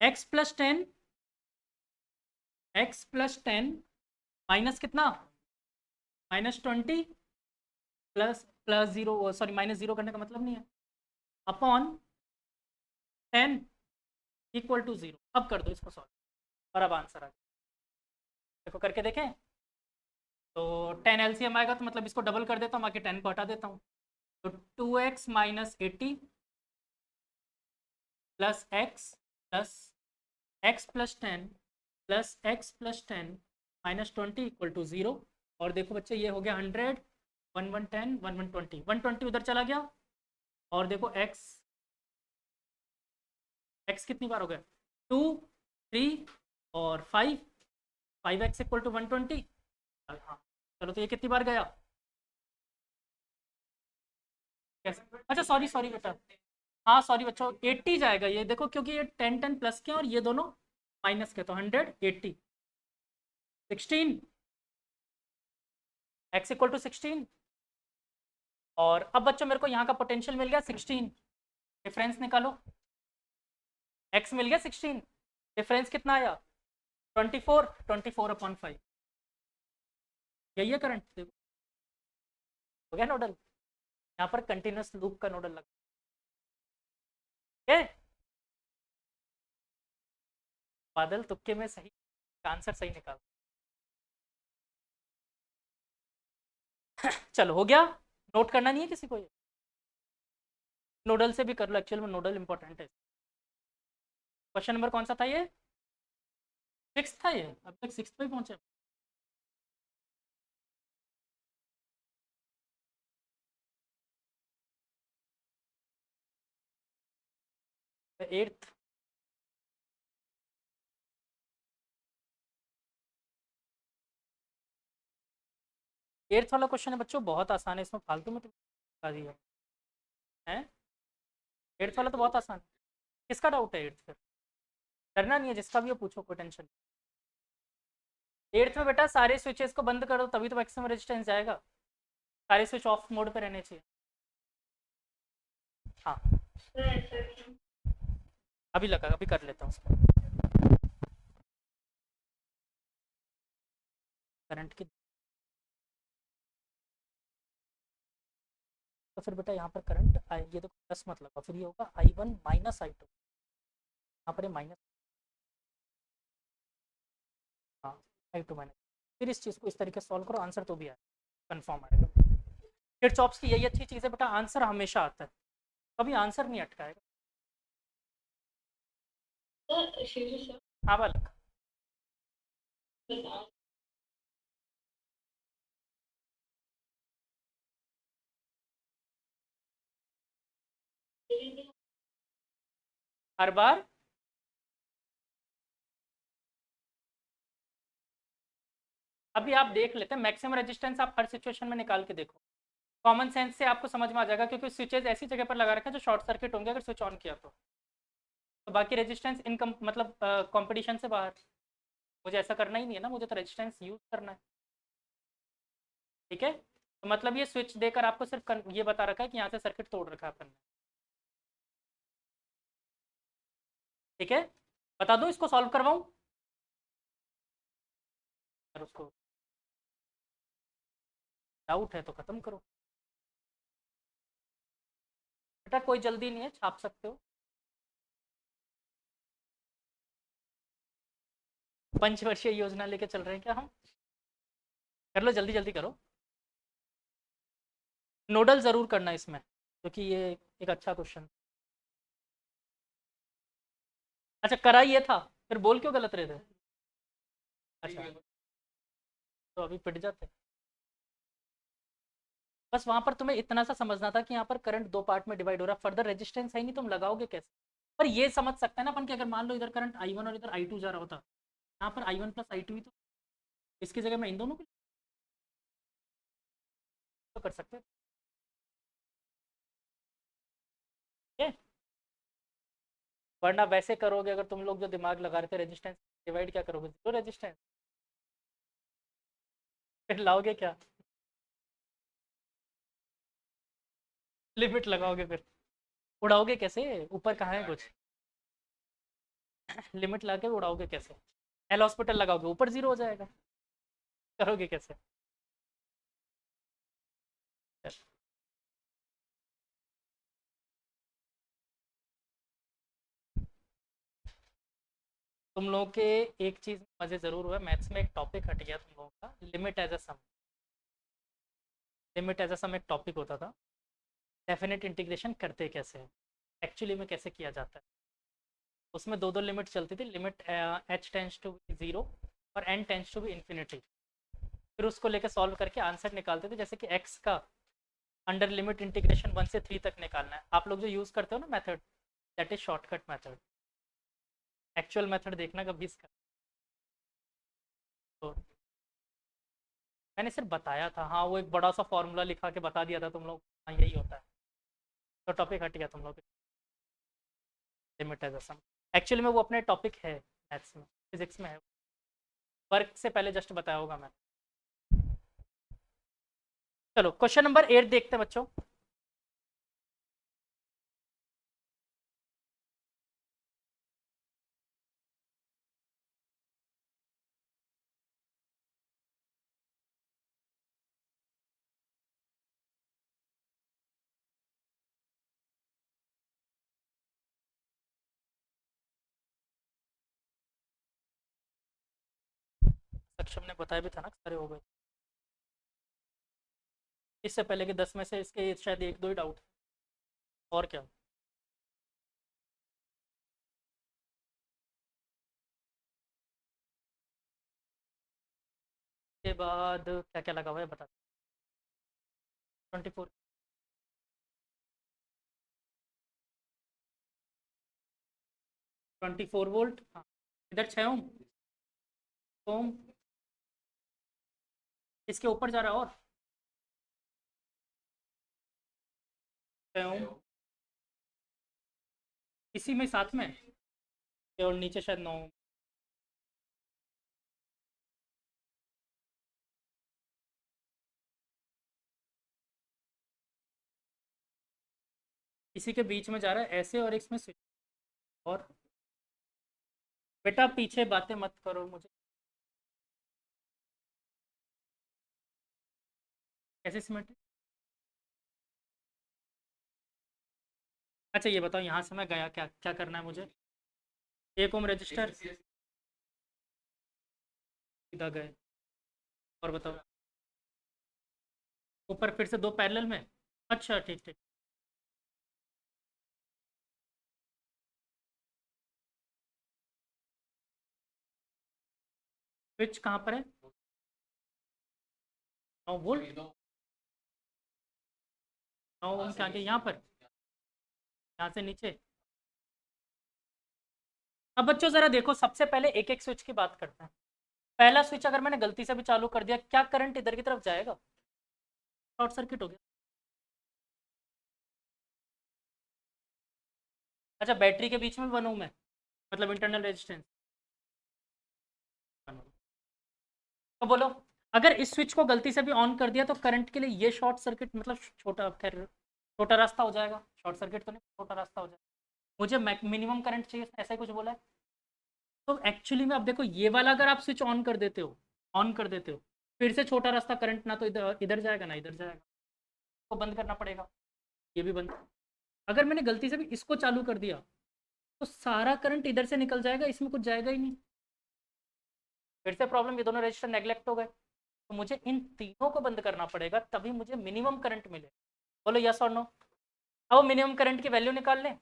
x plus 10, x plus 10 minus कितना -20 प्लस प्लस 0, सॉरी माइनस 0 करने का मतलब नहीं है, अपॉन 10 इक्वल टू 0। अब कर दो इसको सॉल्व और अब आंसर आ गया। देखो करके देखें, तो 10 एलसीएम आएगा तो मतलब इसको डबल कर देता हूँ, बाकी 10 को हटा देता हूँ। तो 2x minus 80 plus x plus 10 plus x plus 10 minus 20 equal to 0। और देखो बच्चे ये हो गया 100, 110, 120, 120 उधर चला गया, और देखो x x कितनी बार हो गया 2 3 और 5 5x इक्वल टू 120। हाँ चलो तो ये कितनी बार गया कैसे अच्छा सॉरी सॉरी बेटा हाँ सॉरी बच्चों 80 जाएगा ये देखो क्योंकि ये 10 प्लस के और ये दोनों माइनस के तो 180 16 x इक्वल टू 16। और अब बच्चों मेरे को यहाँ का पोटेंशियल मिल गया 16 डिफरेंस निकालो x मिल गया 16 डिफरेंस कितना आया 24 अपॉन 5 यही है करंट देखो हो गया नोडल यहाँ पर कंटिन्यूस लूप का नोडल लगा बादल तुक्के में सही आंसर सही निकाल चलो हो गया नोट करना नहीं है किसी को ये नोडल से भी कर लो एक्चुअल में नोडल इंपॉर्टेंट है क्वेश्चन नंबर कौन सा था ये 6 था ये अब तक 6 पे पहुंचे 8th 8th वाला क्वेश्चन है बच्चों बहुत आसान है इसमें फालतू में तो बता दिया है 8th वाला तो बहुत आसान है किसका डाउट है 8th फिर डरना नहीं है जिसका भी हो पूछो कोई टेंशन 8th में बेटा सारे स्विचेस को बंद कर दो तभी तो मैक्सिमम रेजिस्टेंस जाएगा सारे स्विच ऑफ मोड पे रहने चाहिए हाँ अभी लगा अभी कर लेता हूँ उसको करंट की तो फिर बेटा यहाँ पर करंट ये तो प्लस मत लगा फिर ये होगा I1 माइनस I2 यहाँ पर माइनस हाँ I2 माइनस फिर इस चीज़ को इस तरीके से सॉल्व करो आंसर तो भी आए कन्फर्म आएगा किरचॉफ्स की यही अच्छी चीज़ है बेटा आंसर हमेशा आता है कभी आंसर नहीं अटकाएगा हाँ बालक हर बार अभी आप देख लेते हैं मैक्सिमम रेजिस्टेंस आप हर सिचुएशन में निकाल के देखो कॉमन सेंस से आपको समझ में आ जाएगा क्योंकि स्विचेज ऐसी जगह पर लगा रखा है जो शॉर्ट सर्किट होंगे अगर स्विच ऑन किया तो बाकी रेजिस्टेंस इनकम मतलब कंपटीशन से बाहर मुझे ऐसा करना ही नहीं है ना मुझे तो रेजिस्टेंस यूज करना है ठीक है तो मतलब ये स्विच देकर आपको सिर्फ ये बता रखा है कि यहाँ से सर्किट तोड़ रखा है अपन ने ठीक है बता दो इसको सॉल्व करवाऊं अगर उसको डाउट है तो खत्म करो बेटा कोई जल्दी नहीं है छाप सकते हो पंचवर्षीय योजना लेके चल रहे हैं क्या हम कर लो जल्दी जल्दी करो नोडल जरूर करना इसमें क्योंकि ये एक अच्छा क्वेश्चन अच्छा करा ये था फिर बोल क्यों गलत रहे थे अच्छा तो अभी पिट जाते बस वहां पर तुम्हें इतना सा समझना था कि यहाँ पर करंट दो पार्ट में डिवाइड हो रहा है फर्दर रेजिस्टेंस है नहीं तुम लगाओगे कैसे पर ये समझ सकते हैं ना अपन कि अगर मान लो इधर करंट I1 और इधर I2 जा रहा होता यहाँ पर I1 प्लस I2 ही तो इसकी जगह मैं इन दोनों को तो कर सकते हैं वरना वैसे करोगे अगर तुम लोग जो दिमाग लगा रहे थे रेजिस्टेंस डिवाइड क्या करोगे जीरो रेजिस्टेंस फिर लाओगे क्या लिमिट लगाओगे फिर उड़ाओगे कैसे ऊपर कहाँ है कुछ लिमिट लगा के उड़ाओगे कैसे एल हॉस्पिटल लगाओगे ऊपर जीरो हो जाएगा करोगे कैसे तुम लोगों के एक चीज मजे जरूर हुआ मैथ्स में एक टॉपिक हट गया तुम लोगों का limit as a sum limit as a sum एक टॉपिक होता था डेफिनेट इंटीग्रेशन करते कैसे हैं एक्चुअली में कैसे किया जाता है उसमें दो दो लिमिट चलती थी limit h tends to zero और n tends to be infinity फिर उसको लेकर सॉल्व करके आंसर निकालते थे जैसे कि x का अंडर लिमिट इंटीग्रेशन 1 से 3 तक निकालना है आप लोग जो यूज़ करते हो ना method that is shortcut method actual method देखना कभी इसका। तो मैंने सिर्फ बताया था, हाँ वो एक बड़ा सा फॉर्मूला लिखा के बता दिया था तुम लोग, हाँ यही होता है। तो टॉपिक हट गया तुम लोग, लिमिट एज सम। एक्चुअली में वो अपने टॉपिक है मैथ्स में, फिजिक्स में है, वर्क से पहले जस्ट बताया होगा मैं। चलो क्वेश्चन नंबर 8 देखते हैं बच्चों। सक्षम ने बताया भी था ना, सारे हो गए। इससे पहले कि 10 में से इसके शायद एक दो ही डाउट, और क्या। के बाद क्या क्या लगा हुआ है बता। 24, 24 वोल्ट, हाँ। इधर 6 ओम, ओम इसके ऊपर जा रहा है, और 6 ओम इसी में साथ में, और नीचे शायद 9 ओम। इसी के बीच में जा रहा है ऐसे, और इसमें स्विच। और बेटा पीछे बातें मत करो मुझे, कैसे सिमेट्री। अच्छा ये बताओ, यहाँ से मैं गया, क्या क्या करना है मुझे। 1 ओम रजिस्टर, सीधा गए। और बताओ, ऊपर फिर से 2 पैरेलल में। अच्छा ठीक ठीक। स्विच कहाँ पर है, 9 वोल्ट, 9 ओम के आगे यहाँ पर, यहाँ से नीचे। अब बच्चों जरा देखो, सबसे पहले एक एक स्विच की बात करते हैं। पहला स्विच अगर मैंने गलती से भी चालू कर दिया, क्या करंट इधर की तरफ जाएगा, शॉर्ट सर्किट हो गया। अच्छा बैटरी के बीच में 1 ओम है, मतलब इंटरनल रेजिस्टेंस। तो बोलो, अगर इस स्विच को गलती से भी ऑन कर दिया तो करंट के लिए ये शॉर्ट सर्किट, मतलब छोटा, खैर छोटा रास्ता हो जाएगा, शॉर्ट सर्किट तो नहीं, छोटा रास्ता हो जाएगा। मुझे मिनिमम करंट चाहिए, ऐसा ही कुछ बोला है। तो एक्चुअली में अब देखो, ये वाला अगर आप स्विच ऑन कर देते हो, ऑन कर देते हो, फिर से छोटा रास्ता करंट ना तो इधर इधर जाएगा ना इधर जाएगा, तो बंद करना पड़ेगा। ये भी बंद। अगर मैंने गलती से भी इसको चालू कर दिया, तो सारा करंट इधर से निकल जाएगा, इसमें कुछ जाएगा ही नहीं। फिर से प्रॉब्लम, ये दोनों रजिस्टर नेग्लेक्ट हो गए, तो मुझे इन तीनों को बंद करना पड़ेगा, तभी मुझे मिनिमम करंट मिले। बोलो यस और नो। अब मिनिमम करंट की वैल्यू निकाल लें।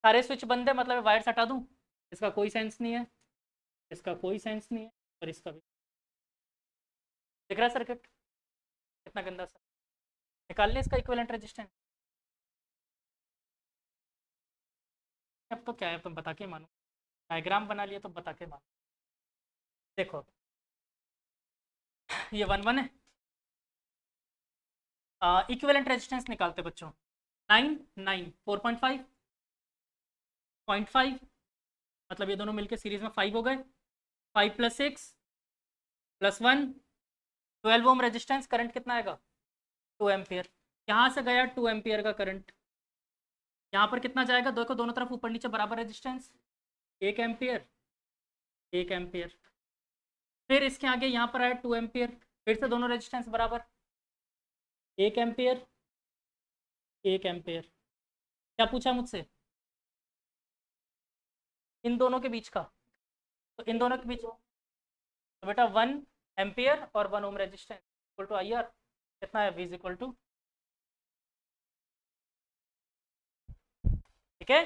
सारे स्विच बंद है, मतलब वायर्स हटा दूं, इसका कोई सेंस नहीं है, इसका कोई सेंस नहीं है, और इसका भी। दिख रहा है सर्किट कितना गंदा सा। निकाल लें इसका इक्विवेलेंट रेजिस्टेंस। अब तो क्या है, तुम बता के मानो, डायग्राम बना लिया तो बता के मानो। देखो ये 1 1 है, इक्विवेलेंट रेजिस्टेंस निकालते बच्चों। 9 9 4.5, 0.5, मतलब ये दोनों मिलके सीरीज में 5 हो गए। 5 + 6 + 1, 12 ओम रेजिस्टेंस, करंट कितना आएगा, 2 एम्पियर। यहाँ से गया 2 एम्पियर का करंट, यहाँ पर कितना जाएगा, देखो दोनों तरफ ऊपर नीचे बराबर रेजिस्टेंस, 1 एम्पियर, 1 एम्पियर। फिर इसके आगे यहाँ पर आया 2 एम्पियर, फिर से दोनों रेजिस्टेंस बराबर, 1 एम्पियर, 1 एम्पियर। क्या पूछा मुझसे, इन दोनों के बीच का। तो इन दोनों के बीच, तो बेटा 1 एम्पियर और 1 ohm resistance equal to I R, कितना है, V इक्वल टू, ठीक है।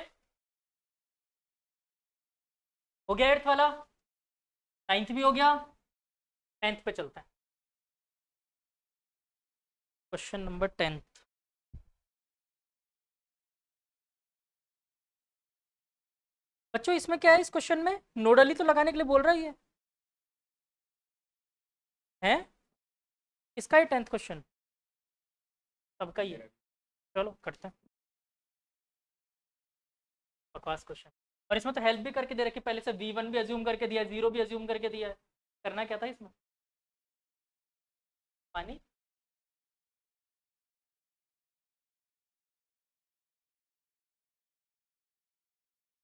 हो गया 8th वाला, 9th भी हो गया, 10th पे चलते हैं। Question number 10th। बच्चों इसमें क्या है, इस क्वेश्चन में नोडल ही तो लगाने के लिए बोल रहा है ये है। इसका ही 10th क्वेश्चन सबका ही है। चलो करते हैं बकवास क्वेश्चन। और इसमें तो हेल्प भी करके दे रखी, पहले से V1 भी अज्यूम करके दिया है, 0 भी अज्यूम करके दिया है। करना क्या था इसमें, पानी।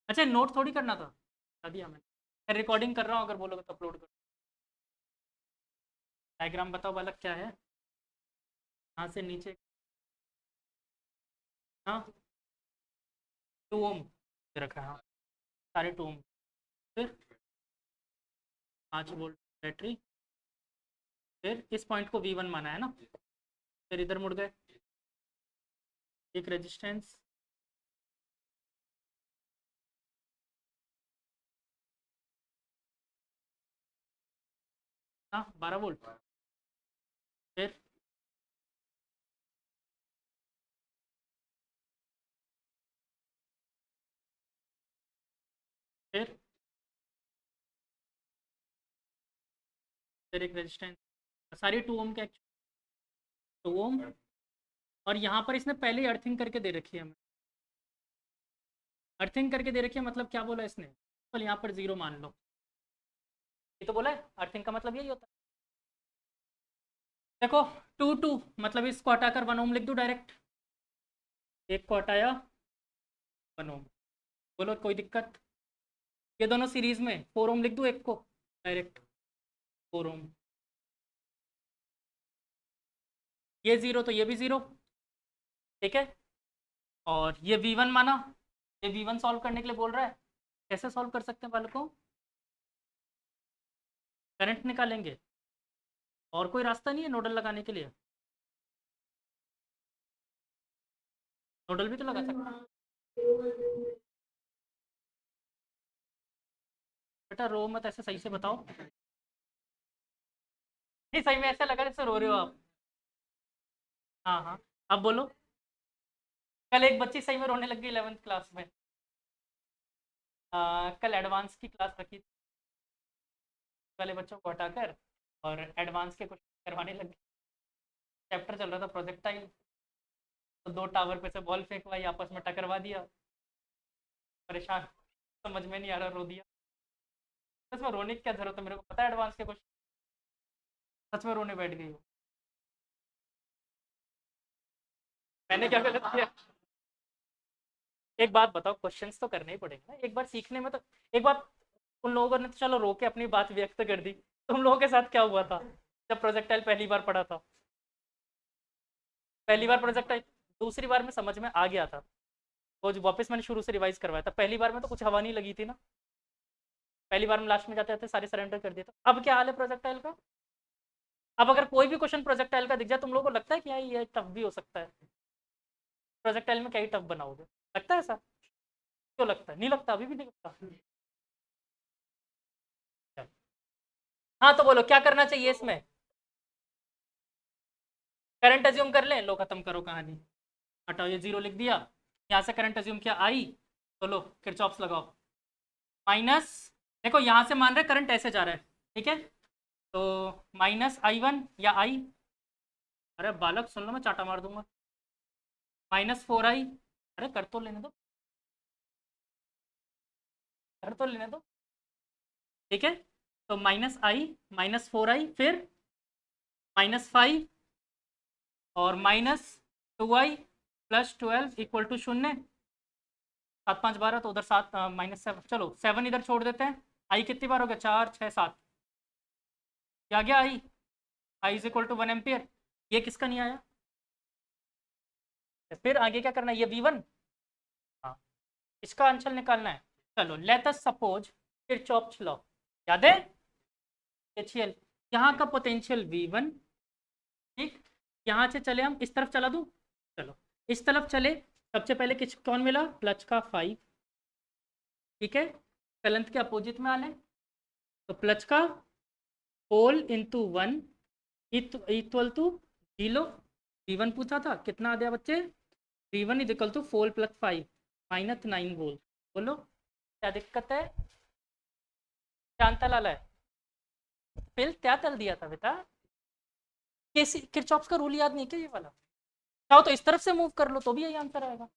अच्छा नोट थोड़ी करना था, बता दिया मैंने, रिकॉर्डिंग कर रहा हूँ, अगर बोलोगे तो अपलोड कर। डायग्राम बताओ बालक क्या है, यहाँ से नीचे। हाँ 2 ओम दे रखा है, हाँ सारे 2 ओम। फिर 5 वोल्ट बैटरी, फिर इस पॉइंट को V1 माना है ना, फिर इधर मुड़ गए, एक रेजिस्टेंस, हाँ 12 वोल्ट, फिर फिर फिर एक रेजिस्टेंस, सारी 2 ओम के, 2 ओम। और यहाँ पर इसने पहले ही अर्थिंग करके दे रखी है हमें, अर्थिंग करके दे रखी है मतलब क्या बोला इसने, तो यहाँ पर 0 मान लो, ये तो बोला है अर्थिंग का मतलब यही होता है। देखो 2 मतलब इसको हटाकर 1 ओम लिख दूँ डायरेक्ट, एक को हटाया 1 ओम, बोलो कोई दिक्कत। ये दोनों सीरीज में 4 ओम लिख दूँ एक को डायरेक्ट, 4 ओम, ये 0 तो ये भी 0, ठीक है। और ये V1 माना, ये V1 सॉल्व करने के लिए बोल रहा है, कैसे सॉल्व कर सकते हैं बालकों, करंट निकालेंगे, और कोई रास्ता नहीं है नोडल लगाने के लिए, नोडल भी तो लगा सकते हैं। बेटा रो मत, ऐसे सही से बताओ, नहीं सही में ऐसा लगा जैसे रो रहे हो आप। हाँ हाँ अब बोलो। कल एक बच्ची सही में रोने लग गई 11th क्लास में, कल एडवांस की क्लास रखी थी, वाले बच्चों को हटाकर और एडवांस के क्वेश्चन करवाने लग गए। चैप्टर चल रहा था प्रोजेक्टाइल, तो 2 टावर पे से बॉल फेंकवाई, आपस में टकरवा दिया, परेशान, समझ में नहीं आ रहा, रो दिया। सच में रोने की क्या जरूरत है, मेरे को पता है एडवांस के क्वेश्चन, सच में रोने बैठ गई हो। मैंने क्या गलत किया, एक बात बताओ, क्वेश्चंस तो करने ही पड़ेंगे ना एक बार सीखने में तो। एक बार उन लोगों ने तो चलो रो के अपनी बात व्यक्त कर दी, तुम लोगों के साथ क्या हुआ था जब प्रोजेक्टाइल पहली बार पढ़ा था, पहली बार प्रोजेक्टाइल, दूसरी बार में समझ में आ गया था, वो जो वापस मैंने शुरू से रिवाइज करवाया था, पहली बार में तो कुछ हवा नहीं लगी थी ना, पहली बार में लास्ट में जाते जाते सारे सरेंडर कर दिए, तो अब क्या हाल है प्रोजेक्टाइल का। अब अगर कोई भी क्वेश्चन प्रोजेक्टाइल का दिख जाए, तुम लोगों को लगता है कि यार ये टफ भी हो सकता है, प्रोजेक्टाइल में क्या ही टफ बनाओगे, लगता है ऐसा, क्यों लगता है, नहीं लगता, अभी भी नहीं लगता। हाँ तो बोलो क्या करना चाहिए इसमें, करंट अज्यूम कर लें, लो खत्म करो कहानी, हटाओ ये 0 लिख दिया, यहाँ से करंट अज्यूम किया आई, तो लो किरचॉफ्स लगाओ, माइनस, देखो यहाँ से मान रहे करंट ऐसे जा रहा है, ठीक है, तो -I1 या आई, अरे बालक सुन लो मैं चाटा मार दूंगा, -4I, अरे कर तो लेने दो, कर तो लेने दो, ठीक है, तो -I, -4I, फिर -5 और -2I + 12 = 0, 7 5 12, तो उधर 7 -7, चलो 7 इधर छोड़ देते हैं, आई कितनी बार हो गया, 4 6 7, क्या गया आई = 1 एम्पियर, ये किसका नहीं आया, फिर आगे क्या करना है, ये V1, हाँ इसका आंसर निकालना है। चलो let us suppose Kirchhoff's law, याद है KCL, यहाँ का पोटेंशियल V1, ठीक, यहाँ से चले हम इस तरफ चला दूँ, चलो इस तरफ चले, सबसे पहले किस कौन मिला, प्लस का 5, ठीक है, कलंत के अपोजिट में आ लें, तो प्लस का whole into 1 equal to 0, V1 पूछा था कितना आ गया बच्चे, V1 = 4 + 5 -9 वोल्ट, बोलो क्या दिक्कत है? शांतालाल है फिर क्या तल दिया था बेटा? कैसी किरचॉफ का रूल याद नहीं क्या ये वाला? चाहो तो इस तरफ से मूव कर लो तो भी यही आंसर आएगा।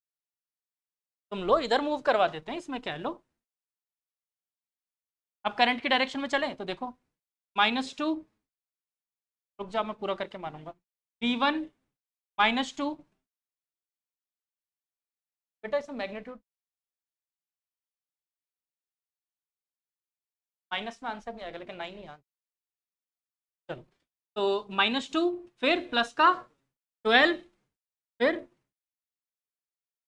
तुम लो इधर मूव करवा देते हैं, इसमें क्या है, लो। अब करंट की डायरेक्शन में चलें तो देखो -2, रुक जाओ मैं पूरा करके मानूंगा। V1 -2, बेटा इसमें मैग्नीट्यूड माइनस में आंसर नहीं आएगा, लेकिन 9 ही आंसर। चलो तो -2, फिर प्लस का 12, फिर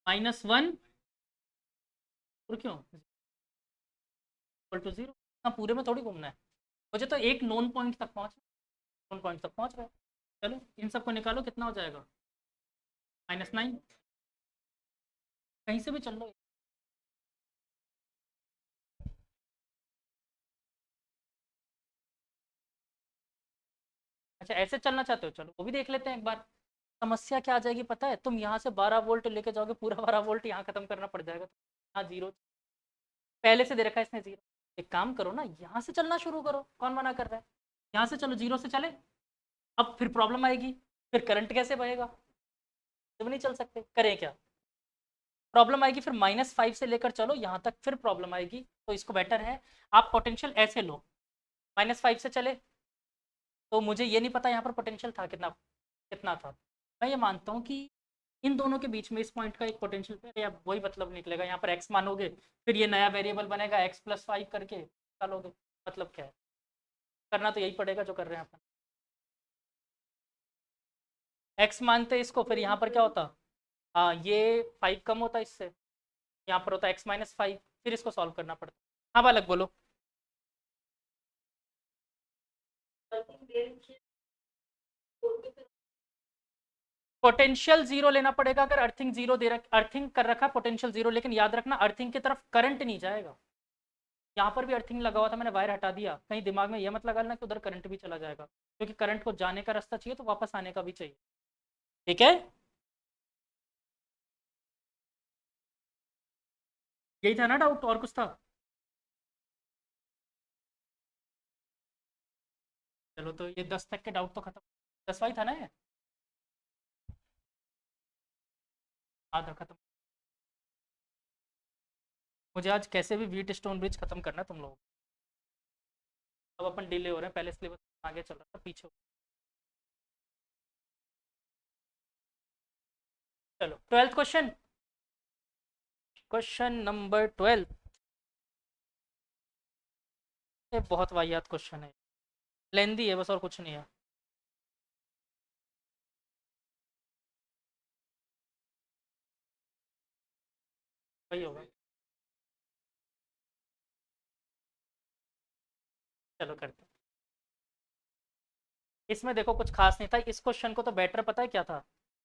-1, और क्यों इक्वल टू 0। हाँ पूरे में थोड़ी घूमना है मुझे, तो एक नोन पॉइंट तक पहुंचना, नोन पॉइंट तक पहुंच गए। चलो इन सबको निकालो, कितना हो जाएगा? -9। कहीं से भी चल लो। अच्छा ऐसे चलना चाहते हो, चलो वो भी देख लेते हैं एक बार। समस्या क्या आ जाएगी पता है? तुम यहाँ से 12 वोल्ट लेके जाओगे, पूरा 12 वोल्ट यहाँ खत्म करना पड़ जाएगा। हाँ जीरो पहले से दे रखा है इसने, जीरो। एक काम करो ना, यहाँ से चलना शुरू करो, कौन मना कर रहा है? यहाँ से चलो, जीरो से चले। अब फिर प्रॉब्लम आएगी, फिर करंट कैसे बहेगा? जब नहीं चल सकते, करें क्या? प्रॉब्लम आएगी, फिर -5 से लेकर चलो यहाँ तक, फिर प्रॉब्लम आएगी। तो इसको बेटर है आप पोटेंशियल ऐसे लो, -5 से चले। तो मुझे ये नहीं पता यहाँ पर पोटेंशियल था कितना, कितना था। मैं ये मानता हूँ कि इन दोनों के बीच में इस पॉइंट का एक पोटेंशियल पे या वही मतलब निकलेगा। यहाँ पर x मानोगे, फिर ये नया वेरिएबल बनेगा x+5 करके चलोगे। मतलब क्या है, करना तो यही पड़ेगा जो कर रहे हैं अपन। x मानते इसको, फिर यहाँ पर क्या होता? ये 5 कम होता इससे, यहाँ पर होता x-5, फिर इसको सॉल्व करना पड़ता। हाँ बालक बोलो। पोटेंशियल जीरो लेना पड़ेगा अगर अर्थिंग जीरो दे रख, अर्थिंग कर रखा पोटेंशियल जीरो, लेकिन याद रखना अर्थिंग की तरफ करंट नहीं जाएगा। यहाँ पर भी अर्थिंग लगा हुआ था, मैंने वायर हटा दिया। कहीं दिमाग में यह मत लगा लेना कि उधर करंट भी चला जाएगा, क्योंकि करंट को जाने का रास्ता चाहिए तो वापस आने का भी चाहिए। ठीक है, यही था ना डाउट, और कुछ था? चलो तो ये 10 तक के डाउट तो खत्म। 10वां ही था ना ये, आधा खत्म। मुझे आज कैसे भी व्हीट स्टोन ब्रिज खत्म करना है तुम लोगों को। अब अपन डिले हो रहे हैं, पहले सिलेबस आगे चल रहा था, पीछे चलो 12th क्वेश्चन, क्वेश्चन नंबर 12। ये बहुत वाहियात क्वेश्चन है, लेंदी है बस, और कुछ नहीं है। वही होगा। चलो करते हैं। इसमें देखो कुछ खास नहीं था, इस क्वेश्चन को तो बेटर पता है क्या था?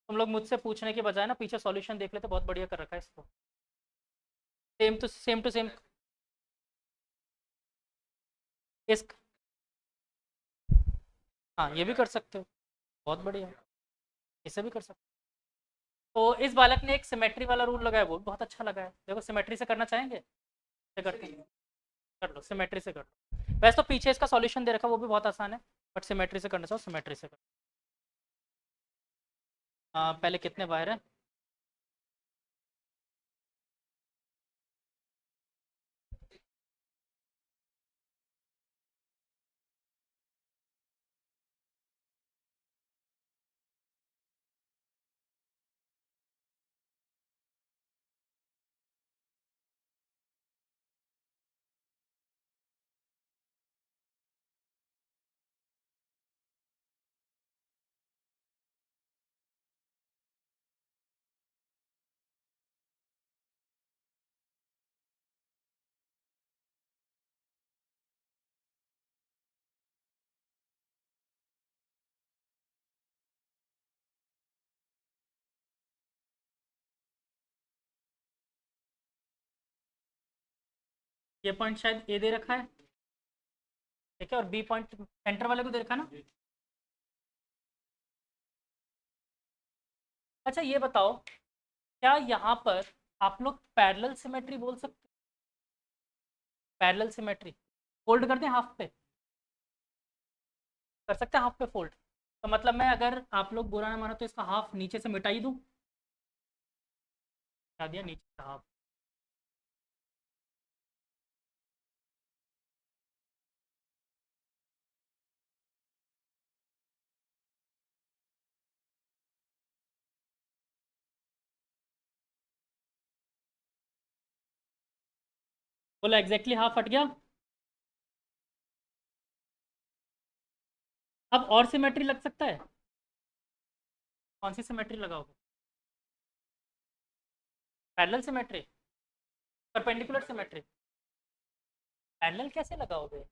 तुम लोग मुझसे पूछने के बजाय ना पीछे सॉल्यूशन देख लेते, बहुत बढ़िया कर रखा है इसको। सेम टू सेम इस, हाँ ये भी कर सकते हो, बहुत बढ़िया, इसे भी कर सकते हो। तो इस बालक ने एक सिमेट्री वाला रूल लगाया, वो भी बहुत अच्छा लगा है। देखो सिमेट्री से करना चाहेंगे, से करते हैं, कर लो सिमेट्री से कर लो। वैसे तो पीछे इसका सॉल्यूशन दे रखा है, वो भी बहुत आसान है, बट सिमेट्री से करना चाहो सिमेट्री से कर। पहले कितने वायर है? ये पॉइंट शायद ए दे रखा है, ठीक है, और बी पॉइंट सेंटर वाले को दे रखा है ना। अच्छा ये बताओ, क्या यहाँ पर आप लोग पैरेलल सिमेट्री बोल सकते हो? पैरेलल सिमेट्री फोल्ड कर दें हाफ पे, कर सकते हैं हाफ पे फोल्ड। तो मतलब मैं, अगर आप लोग बुरा ना मानो तो इसका हाफ नीचे से मिटा ही दूं, मिटा दिया नीचे से हाफ। बोला एग्जैक्टली हाफ हट गया। अब और सिमेट्री लग सकता है, कौन सी सिमेट्री लगाओगे? Parallel symmetry, perpendicular symmetry. Parallel कैसे लगाओगे?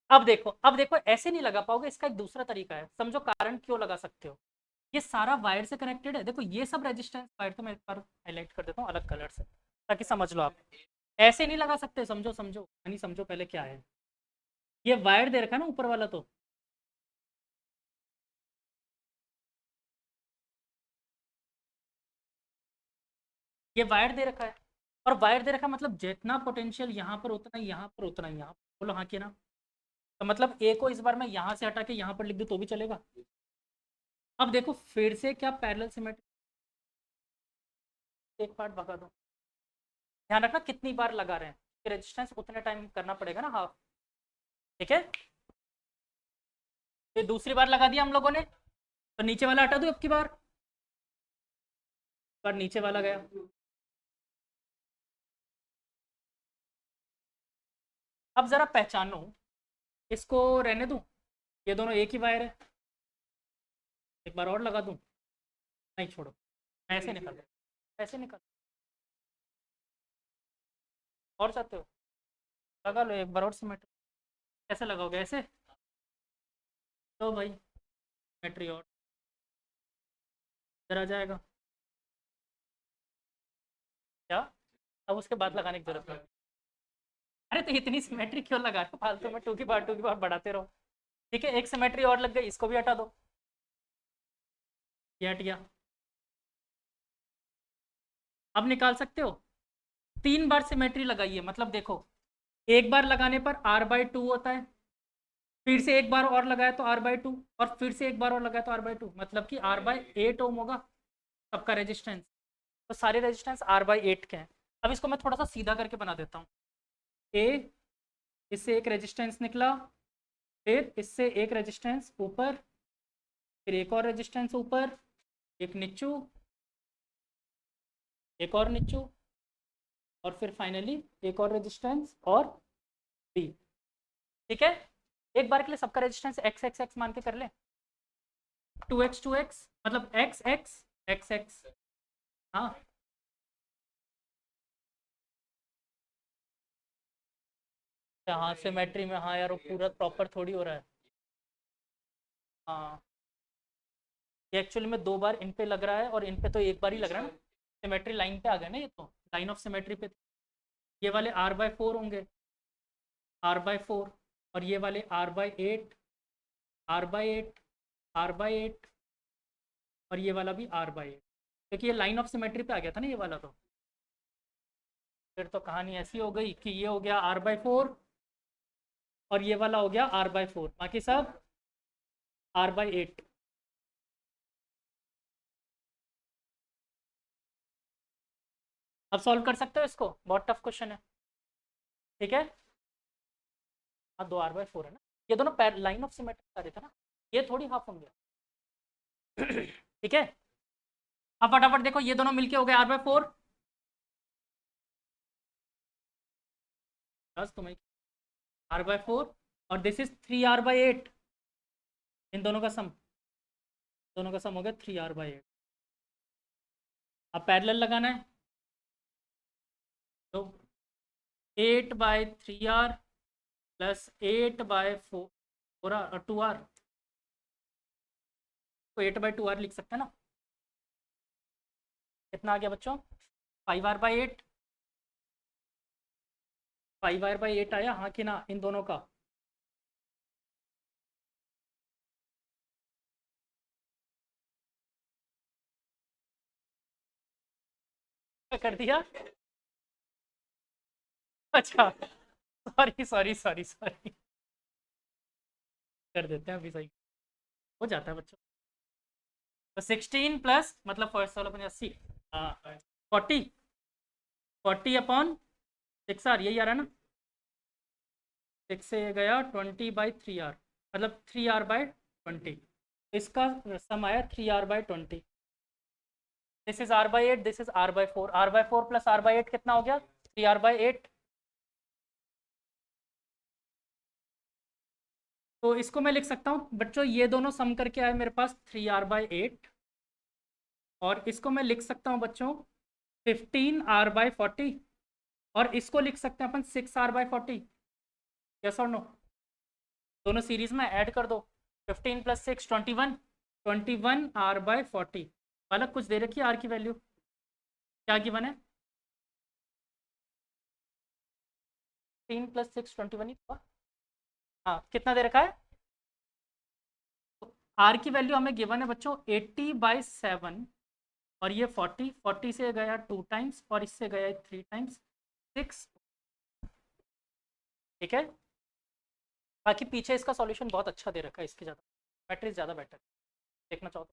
अब देखो ऐसे नहीं लगा पाओगे, इसका एक दूसरा तरीका है, समझो कारण क्यों लगा सकते हो। ये सारा वायर से कनेक्टेड है, देखो ये सब रेजिस्टेंस वायर, तो मैं एक बार हाईलाइट कर देता हूँ अलग कलर से ताकि समझ लो आप। ऐसे नहीं लगा सकते, समझो समझो यानी समझो पहले क्या है। ये वायर दे रखा है ना ऊपर वाला, तो ये वायर दे रखा है, और वायर दे रखा है मतलब जितना पोटेंशियल यहाँ पर उतना ही यहाँ पर, उतना ही यहाँ पर। बोलो हाँ कि ना? तो मतलब ए को इस बार मैं यहाँ से हटा के यहाँ पर लिख दूँ तो भी चलेगा। अब देखो फिर से क्या पैरेलल सिमेट्री, एक पार्ट भगा दो, ध्यान रखना कितनी बार लगा रहे हैं, रेजिस्टेंस उतने टाइम करना पड़ेगा ना हाफ। ठीक है, ये दूसरी बार लगा दिया हम लोगों ने, तो नीचे वाला हटा दो अब की बार, नीचे वाला गया। अब जरा पहचानो, इसको रहने दूं, ये दोनों एक ही वायर है, एक बार और लगा दूं, नहीं छोड़ो, ऐसे निकल, ऐसे निकल, और चाहते हो लगा लो एक बार और सिमेट्री। कैसे लगाओगे? ऐसे, तो भाई सिमेट्री और इधर आ जाएगा क्या? अब उसके बाद लगाने की जरूरत नहीं। अरे तो इतनी सिमेट्री क्यों लगा रहे हो फालतू में, टू की बार बढ़ाते रहो। ठीक है, एक सिमेट्री और लग गई, इसको भी हटा दो, ये हट गया। अब निकाल सकते हो, 3 बार सिमेट्री लगाइए, मतलब देखो एक बार लगाने पर R/2 होता है, फिर से एक बार और लगाया तो R/2, और फिर से एक बार और लगाया तो R/2, मतलब कि R/8 ओम होगा सबका रेजिस्टेंस। तो सारे रेजिस्टेंस R/8 के हैं। अब इसको मैं थोड़ा सा सीधा करके बना देता हूँ। ए, इससे एक रेजिस्टेंस निकला, फिर इससे एक रेजिस्टेंस ऊपर, फिर एक और रेजिस्टेंस ऊपर, एक नीचू, एक और नीचू, और फिर फाइनली एक और रेजिस्टेंस और बी। ठीक है, एक बार के लिए सबका रेजिस्टेंस एक्स एक्स एक्स मान के कर ले, 2x मतलब एक्स एक्स एक्स एक्स। हाँ, हाँ सिमेट्री में, हाँ यार वो पूरा प्रॉपर थोड़ी हो रहा है। हाँ, ये एक्चुअली में 2 बार इन पे लग रहा है और इन पे तो एक बार ही लग रहा है ना, सिमेट्री लाइन पे आ गया ना, ये तो लाइन ऑफ सिमेट्री पे। ये वाले R/4 होंगे, R/4, और ये वाले R/8, R/8, R/8, और ये वाला भी R/8, क्योंकि ये लाइन ऑफ सिमेट्री पे आ गया था ना ये वाला, तो फिर तो कहानी ऐसी हो गई कि ये हो गया R/4 और ये वाला हो गया R/4, बाकी सब R/8। अब सॉल्व कर सकते हो इसको, बहुत टफ क्वेश्चन है। ठीक है, हाँ 2 R/4 है ना, ये दोनों लाइन ऑफ सिमेट्री आ रहे थे ना, ये थोड़ी हाफ होंगे। ठीक है, अब फटाफट देखो ये दोनों मिलके हो गए R/4, बस तुम्हें R/4, और दिस इज 3R/8, इन दोनों का सम, दोनों का सम हो गया 3R/8। अब पैरेलल लगाना है, तो 8/3R प्लस 8/4 2R, तो 8/2R लिख सकते हैं ना। कितना आ गया बच्चों? 5R/8, 5R/8 आया, हाँ कि ना इन दोनों का? कर दिया। अच्छा, सॉरी सॉरी सॉरी सॉरी, कर देते हैं अभी, सही हो जाता है बच्चों। तो 16 प्लस मतलब फर्स्ट वाला 85, 40, 40/6R, यही आ रहा है ना। 6 से ये गया 20/3R, मतलब 3R/20, इसका सम आया 3R/20। This is R/8, this is R/4, R/4 plus R/8 कितना हो गया, 3R/8। तो इसको मैं लिख सकता हूँ बच्चों, ये दोनों सम करके आए मेरे पास 3R/8, और इसको मैं लिख सकता हूँ बच्चों 15R/40, और इसको लिख सकते हैं अपन 6R/40। यस और नो, दोनों सीरीज में ऐड कर दो, 15 प्लस 6 21, 21R/40। अलग कुछ दे रखी है आर की वैल्यू, क्या गिवन है, 15 प्लस 6 21 ही था। हाँ, कितना दे रखा है, आर की वैल्यू हमें गिवन है बच्चों 80/7, और ये 40, 40 से गया 2 टाइम्स और इससे गया 3 टाइम्स, 6। ठीक है, बाकी पीछे इसका सॉल्यूशन बहुत अच्छा दे रखा है, इसके ज़्यादा मैट्रिक्स ज़्यादा बेटर, देखना चाहो तो।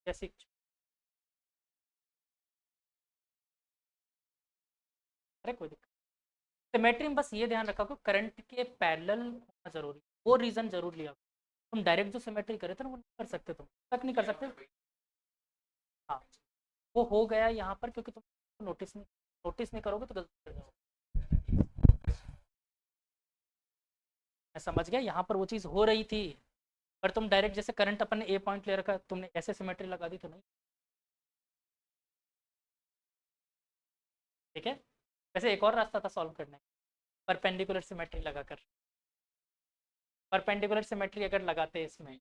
जैसे अरे कोई दिक्कत, सिमेट्री में बस ये ध्यान रखा को करंट के पैरेलल होना जरूरी, वो रीजन जरूर लिया। तुम डायरेक्ट जो सिमेट्री करे थे ना वो नहीं कर सकते, तुम तक नहीं कर सकते। हाँ, वो हो गया यहाँ पर क्योंकि तुम नोटिस नहीं करोगे तो गलती कर जाओगे। मैं समझ गया, यहाँ पर वो चीज़ हो रही थी, पर तुम डायरेक्ट जैसे करंट अपन ने ए पॉइंट ले रखा, तुमने ऐसे सिमेट्री लगा दी तो नहीं। ठीक है, वैसे एक और रास्ता था सॉल्व करने, परपेंडिकुलर सिमेट्री लगाकर। परपेंडिकुलर सिमेट्री अगर लगाते हैं इसमें,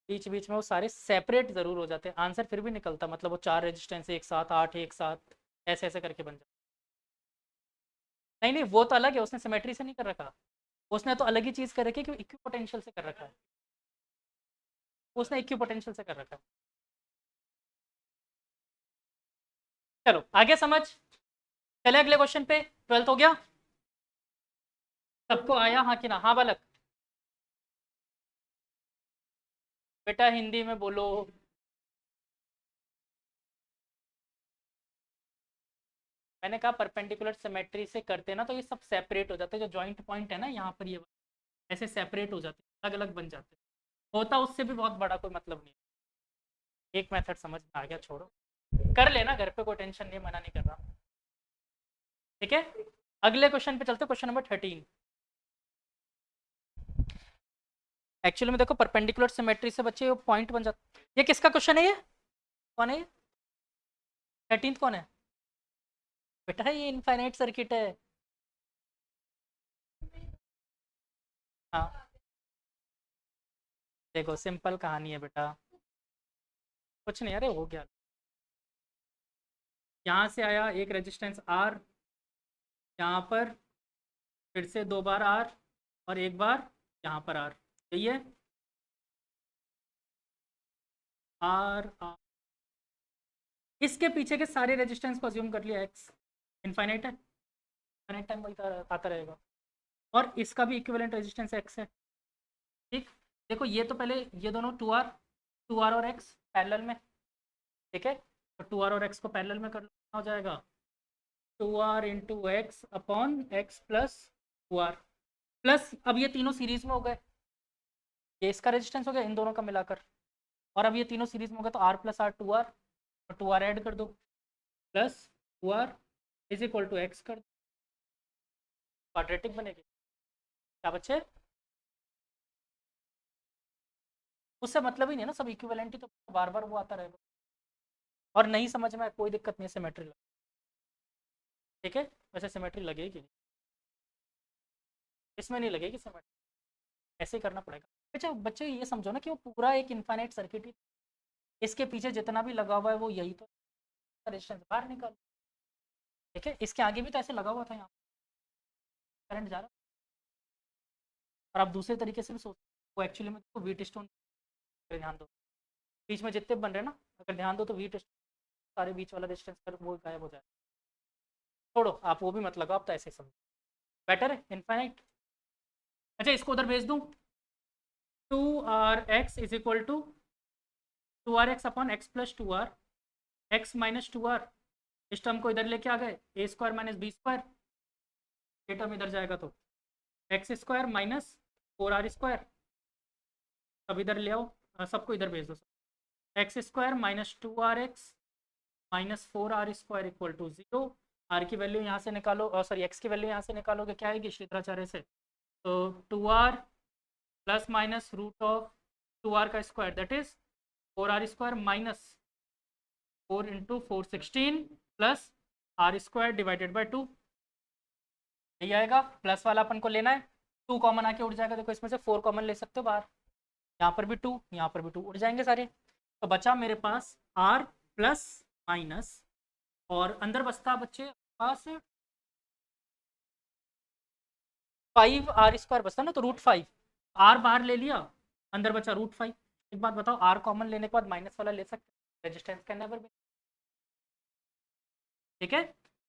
बीच बीच में वो सारे सेपरेट जरूर हो जाते, आंसर फिर भी निकलता, मतलब वो 4 रेजिस्टेंस एक साथ, 8 एक साथ, ऐसे ऐसे करके बन जाता। नहीं नहीं, वो तो अलग है, उसने सिमेट्री से नहीं कर रखा, उसने तो अलग ही चीज़ कर रखी है, क्योंकि इक्वी पोटेंशियल से कर रखा है, उसने इक्वी पोटेंशियल से कर रखा है। चलो आगे समझ, चले अगले क्वेश्चन पे, 12th हो गया सबको, आया हाँ कि ना, हाँ बालक, बेटा हिंदी में बोलो। मैंने कहा परपेंडिकुलर सिमेट्री से करते ना तो ये सब सेपरेट हो जाते हैं, जो जॉइंट पॉइंट है ना यहाँ पर, ये ऐसे सेपरेट हो जाते हैं, अलग अलग बन जाते हैं, होता उससे भी बहुत बड़ा कोई मतलब नहीं। एक मेथड समझ में आ गया, छोड़ो, कर लेना घर पे, कोई टेंशन नहीं, मना नहीं कर रहा। ठीक है, अगले क्वेश्चन पे चलते, क्वेश्चन नंबर 13। एक्चुअली में देखो परपेंडिकुलर सिमेट्री से बच्चे पॉइंट बन जाते, ये किसका क्वेश्चन है, ये कौन है, ये 13 कौन है बेटा, ये इनफाइनाइट सर्किट है। हाँ, देखो सिंपल कहानी है बेटा, कुछ नहीं, अरे हो गया, यहाँ से आया एक रेजिस्टेंस आर, यहाँ पर फिर से 2 बार आर, और एक बार यहाँ पर आर, यही है, आर आर, इसके पीछे के सारे रेजिस्टेंस को अज्यूम कर लिया एक्स, इनफाइनाइट है, इनफाइनाइट टाइम वही आता रहेगा, और इसका भी इक्विवेलेंट रेजिस्टेंस एक्स है। ठीक, देखो ये तो पहले ये दोनों 2R और एक्स पैरेलल में, ठीक है, तो 2R और एक्स को पैरेलल में कर हो जाएगा, 2R into x upon x plus 2R, plus अब ये तीनों सीरीज में हो गए, ये इसका रेजिस्टेंस हो गया इन दोनों का मिलाकर, और अब ये तीनों सीरीज में हो गए तो R प्लस आर 2R, और 2R ऐड कर दो, plus 2R is equal to x कर दो, क्वाड्रेटिक बनेगी, क्या बच्चे, उससे मतलब ही नहीं है ना, सब इक्विवेलेंट ही, तो बार बार वो आता रहेगा, और नहीं समझ में कोई दिक्कत नहीं है, सिमेट्री लगे, ठीक है, वैसे सिमेट्री लगेगी नहीं, इसमें नहीं लगेगी सिमेट्री, ऐसे ही करना पड़ेगा। अच्छा बच्चे ये समझो ना कि वो पूरा एक इनफाइनाइट सर्किट ही, इसके पीछे जितना भी लगा हुआ है वो यही तो रेजिस्टेंस बाहर निकाल, ठीक है, इसके आगे भी तो ऐसे लगा हुआ था, यहाँ करंट जा रहा, और आप दूसरे तरीके से भी सोच, वो एक्चुअली में तो वीट स्टोन, ध्यान दो, बीच में जितने बन रहे हैं ना, अगर ध्यान दो तो वी सारे बीच वाला डिस्टेंस कर वो गायब हो जाए। छोड़ो आप वो भी मत लगाओ, आप तो ऐसे समझो बेटर है इनफाइनाइट। अच्छा इसको उधर भेज दूँ, 2rx is equal to 2rx upon x plus 2r, x minus 2r, इस टर्म को इधर लेके आ गए, a square minus b square, ये टर्म इधर जाएगा तो x square minus 4r square, अब इधर ले आओ, सबको इधर भेज दो, x square minus 2rx minus 4r square equal to 0। R की वैल्यू यहाँ से निकालो, सॉरी एक्स की वैल्यू यहाँ से निकालोगे, क्या आएगी श्रीधराचार्य से, तो 2r plus minus root of 2r का square that is 4r square minus 4 into 416 plus r square divided by 2, यही आएगा। प्लस वाला अपन को लेना है, 2 कॉमन आके उड़ जाएगा, देखो इसमें से 4 कॉमन ले सकते हो बाहर, यहाँ पर भी 2, यहाँ पर भी 2 उड़ जाएंगे सारे, तो बचा मेरे पास r प्लस माइनस, और अंदर बचता बच्चे पास 5r स्क्वायर बचता ना, तो √5, r बाहर ले लिया, अंदर बचा √5। एक बात बताओ, r कॉमन लेने के बाद माइनस वाला ले सकते, रेजिस्टेंस कैन नेवर बी, ठीक है।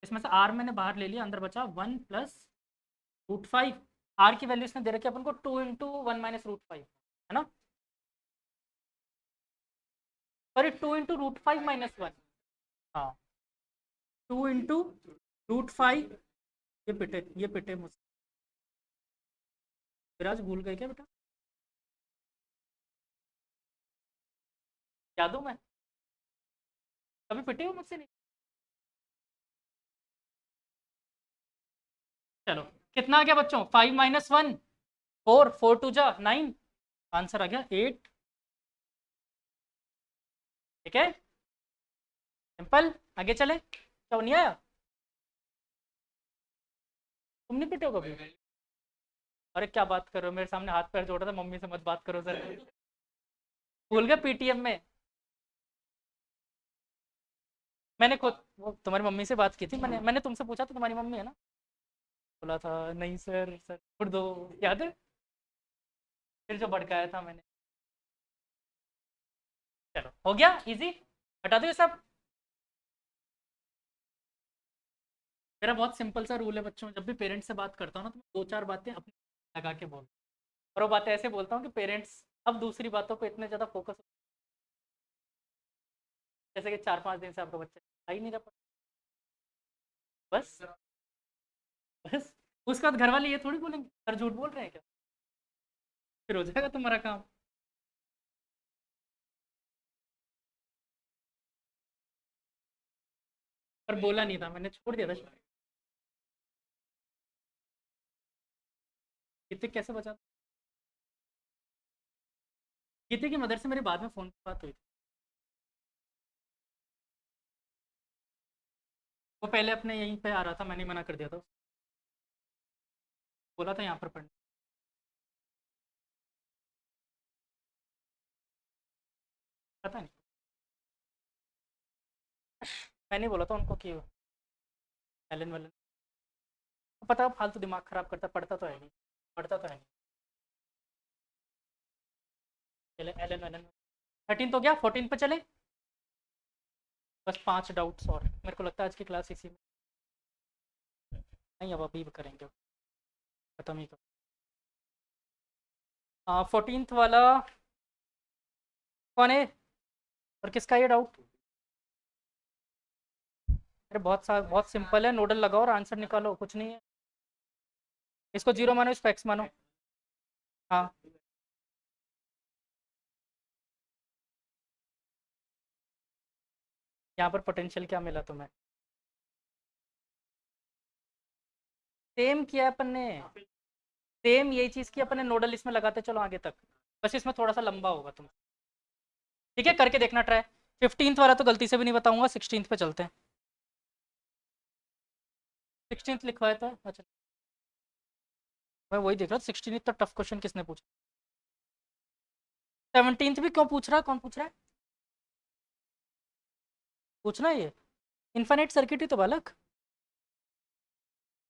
इसमें से r मैंने बाहर ले लिया, अंदर बचा 1 प्लस √5, r की वैल्यू इसने दे रखी है अपन को 2 इंटू 1 माइनस √5, है ना, सॉरी 2 इंटू √5 माइनस 1, हाँ 2 इंटू √5, ये पिटे मुझसे, विराज भूल गए क्या बेटा, याद हूँ मैं, कभी पिटे हो मुझसे नहीं, चलो कितना आ गया बच्चों, 5 माइनस 1 4, 4 2 जा 9, आंसर आ गया 8, ठीक है सिंपल। आगे चले, क्या नहीं आया, तुम नहीं पिटे हो कभी, अरे क्या बात कर रहे हो, मेरे सामने हाथ पैर जोड़ रहा था, मम्मी से मत बात करो सर, भूल गए पीटीएम में, मैंने खुद वो तुम्हारी मम्मी से बात की थी, मैंने तुमसे पूछा था तुम्हारी मम्मी है ना, बोला था नहीं सर सर छोड़ दो, याद है, फिर जो भड़काया था मैंने, चलो हो गया इजी, हटा दो ये सब। मेरा बहुत सिंपल सा रूल है बच्चों, जब भी पेरेंट्स से बात करता हूँ ना, तो मैं 2-4 बातें अपनी लगा के बोल, और वो बातें ऐसे बोलता हूँ कि पेरेंट्स अब दूसरी बातों पे इतने ज़्यादा फोकस, जैसे कि 4-5 दिन से आपका बच्चा आ ही नहीं रहा, बस बस उसके बाद घर वाले ये थोड़ी बोलेंगे सर झूठ बोल रहे हैं क्या, फिर हो जाएगा तुम्हारा काम। पर बोला नहीं था मैंने, छोड़ दिया था, गीतिक कैसे बचा, गीतिक की मदर से मेरी बाद में फ़ोन पर बात हुई थी, वो पहले अपने यहीं पे आ रहा था, मैंने मना कर दिया था, बोला था यहाँ पर पढ़ने, पता नहीं, मैंने बोला था उनको कि एलन वेलन, पता है फालतू दिमाग खराब करता, पढ़ता तो है नहीं, पढ़ता तो है नहीं, चले एलन वेलन, 13 तो गया, 14 पे चले, बस 5 डाउट्स और, मेरे को लगता है आज की क्लास इसी में, नहीं अब अभी करेंगे, खत्म ही कर, 14th वाला कौन है, और किसका ये डाउट, अरे बहुत सिंपल है, नोडल लगाओ और आंसर निकालो, कुछ नहीं है, इसको 0 मानो, इसको x मानो, हाँ यहाँ पर पोटेंशियल क्या मिला तुम्हें, सेम किया अपन ने, सेम यही चीज़ की अपन ने, नोडल इसमें लगाते चलो आगे तक, बस इसमें थोड़ा सा लंबा होगा तुम, ठीक है करके देखना ट्राई। 15th वाला तो गलती से भी नहीं बताऊंगा, 16th पे चलते हैं, 16th लिखवाया था, अच्छा मैं वही देख रहा था, 16th तो टफ क्वेश्चन किसने पूछा, 17th भी क्यों पूछ रहा है, कौन पूछ रहा है, पूछना है ये, इन्फाइनाइट सर्किट ही तो बालक,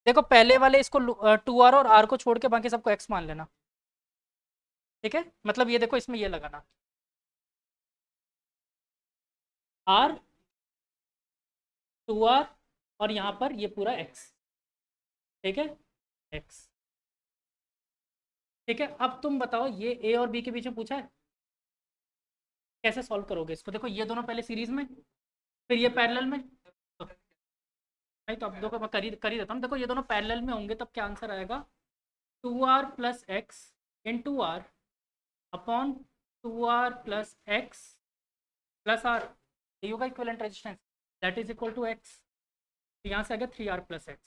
देखो पहले वाले इसको 2r और r को छोड़ के बाकी सबको x मान लेना, ठीक है, मतलब ये देखो इसमें ये लगाना, आर 2r और यहाँ पर ये पूरा x, ठीक है, x। ठीक है, अब तुम बताओ ये a और b के बीच में पूछा है, कैसे सॉल्व करोगे इसको? देखो ये दोनों पहले सीरीज में, फिर ये पैरेलल में, तो नहीं तो अब देखो मैं कर ही देता हूँ। देखो ये दोनों पैरेलल में होंगे तब क्या आंसर आएगा, 2r plus x into r upon 2r plus x plus r, ये होगा equivalent resistance, that is equal to x. तो यहाँ से आ गया 3r प्लस एक्स,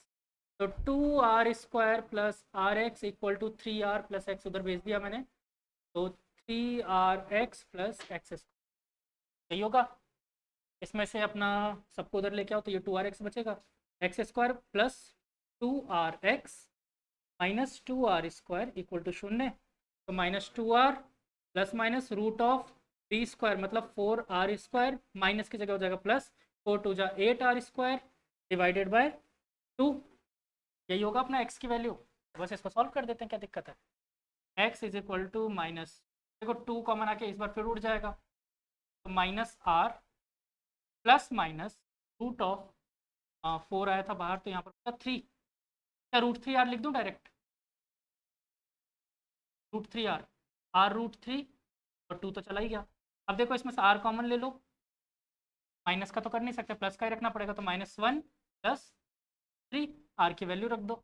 तो 2r square plus r x equal to 3r plus x, उधर भेज दिया मैंने, तो 3rx प्लस एक्स स्क्वायर, यही होगा। इसमें से अपना सबको उधर लेके आओ तो ये 2rx बचेगा, x square plus 2rx minus 2r square equal to 0, तो minus 2r plus minus root of b square मतलब 4r स्क्वायर, माइनस की जगह हो जाएगा प्लस, 4 टू जा 8r स्क्वायर डिवाइडेड बाय 2, यही होगा अपना x की वैल्यू। बस इसको सॉल्व कर देते हैं, क्या दिक्कत है। x is equal to minus, देखो 2 कॉमन आके इस बार फिर उड़ जाएगा, तो minus r plus minus root of 4 आया था बाहर तो यहाँ पर 3, क्या रूट 3r लिख दूँ direct, root 3r, r root 3 और 2 तो चला ही गया। अब देखो इसमें से r कॉमन ले लो, माइनस का तो कर नहीं सकते, प्लस का ही रखना पड़ेगा, तो -1 प्लस 3, r की वैल्यू रख दो,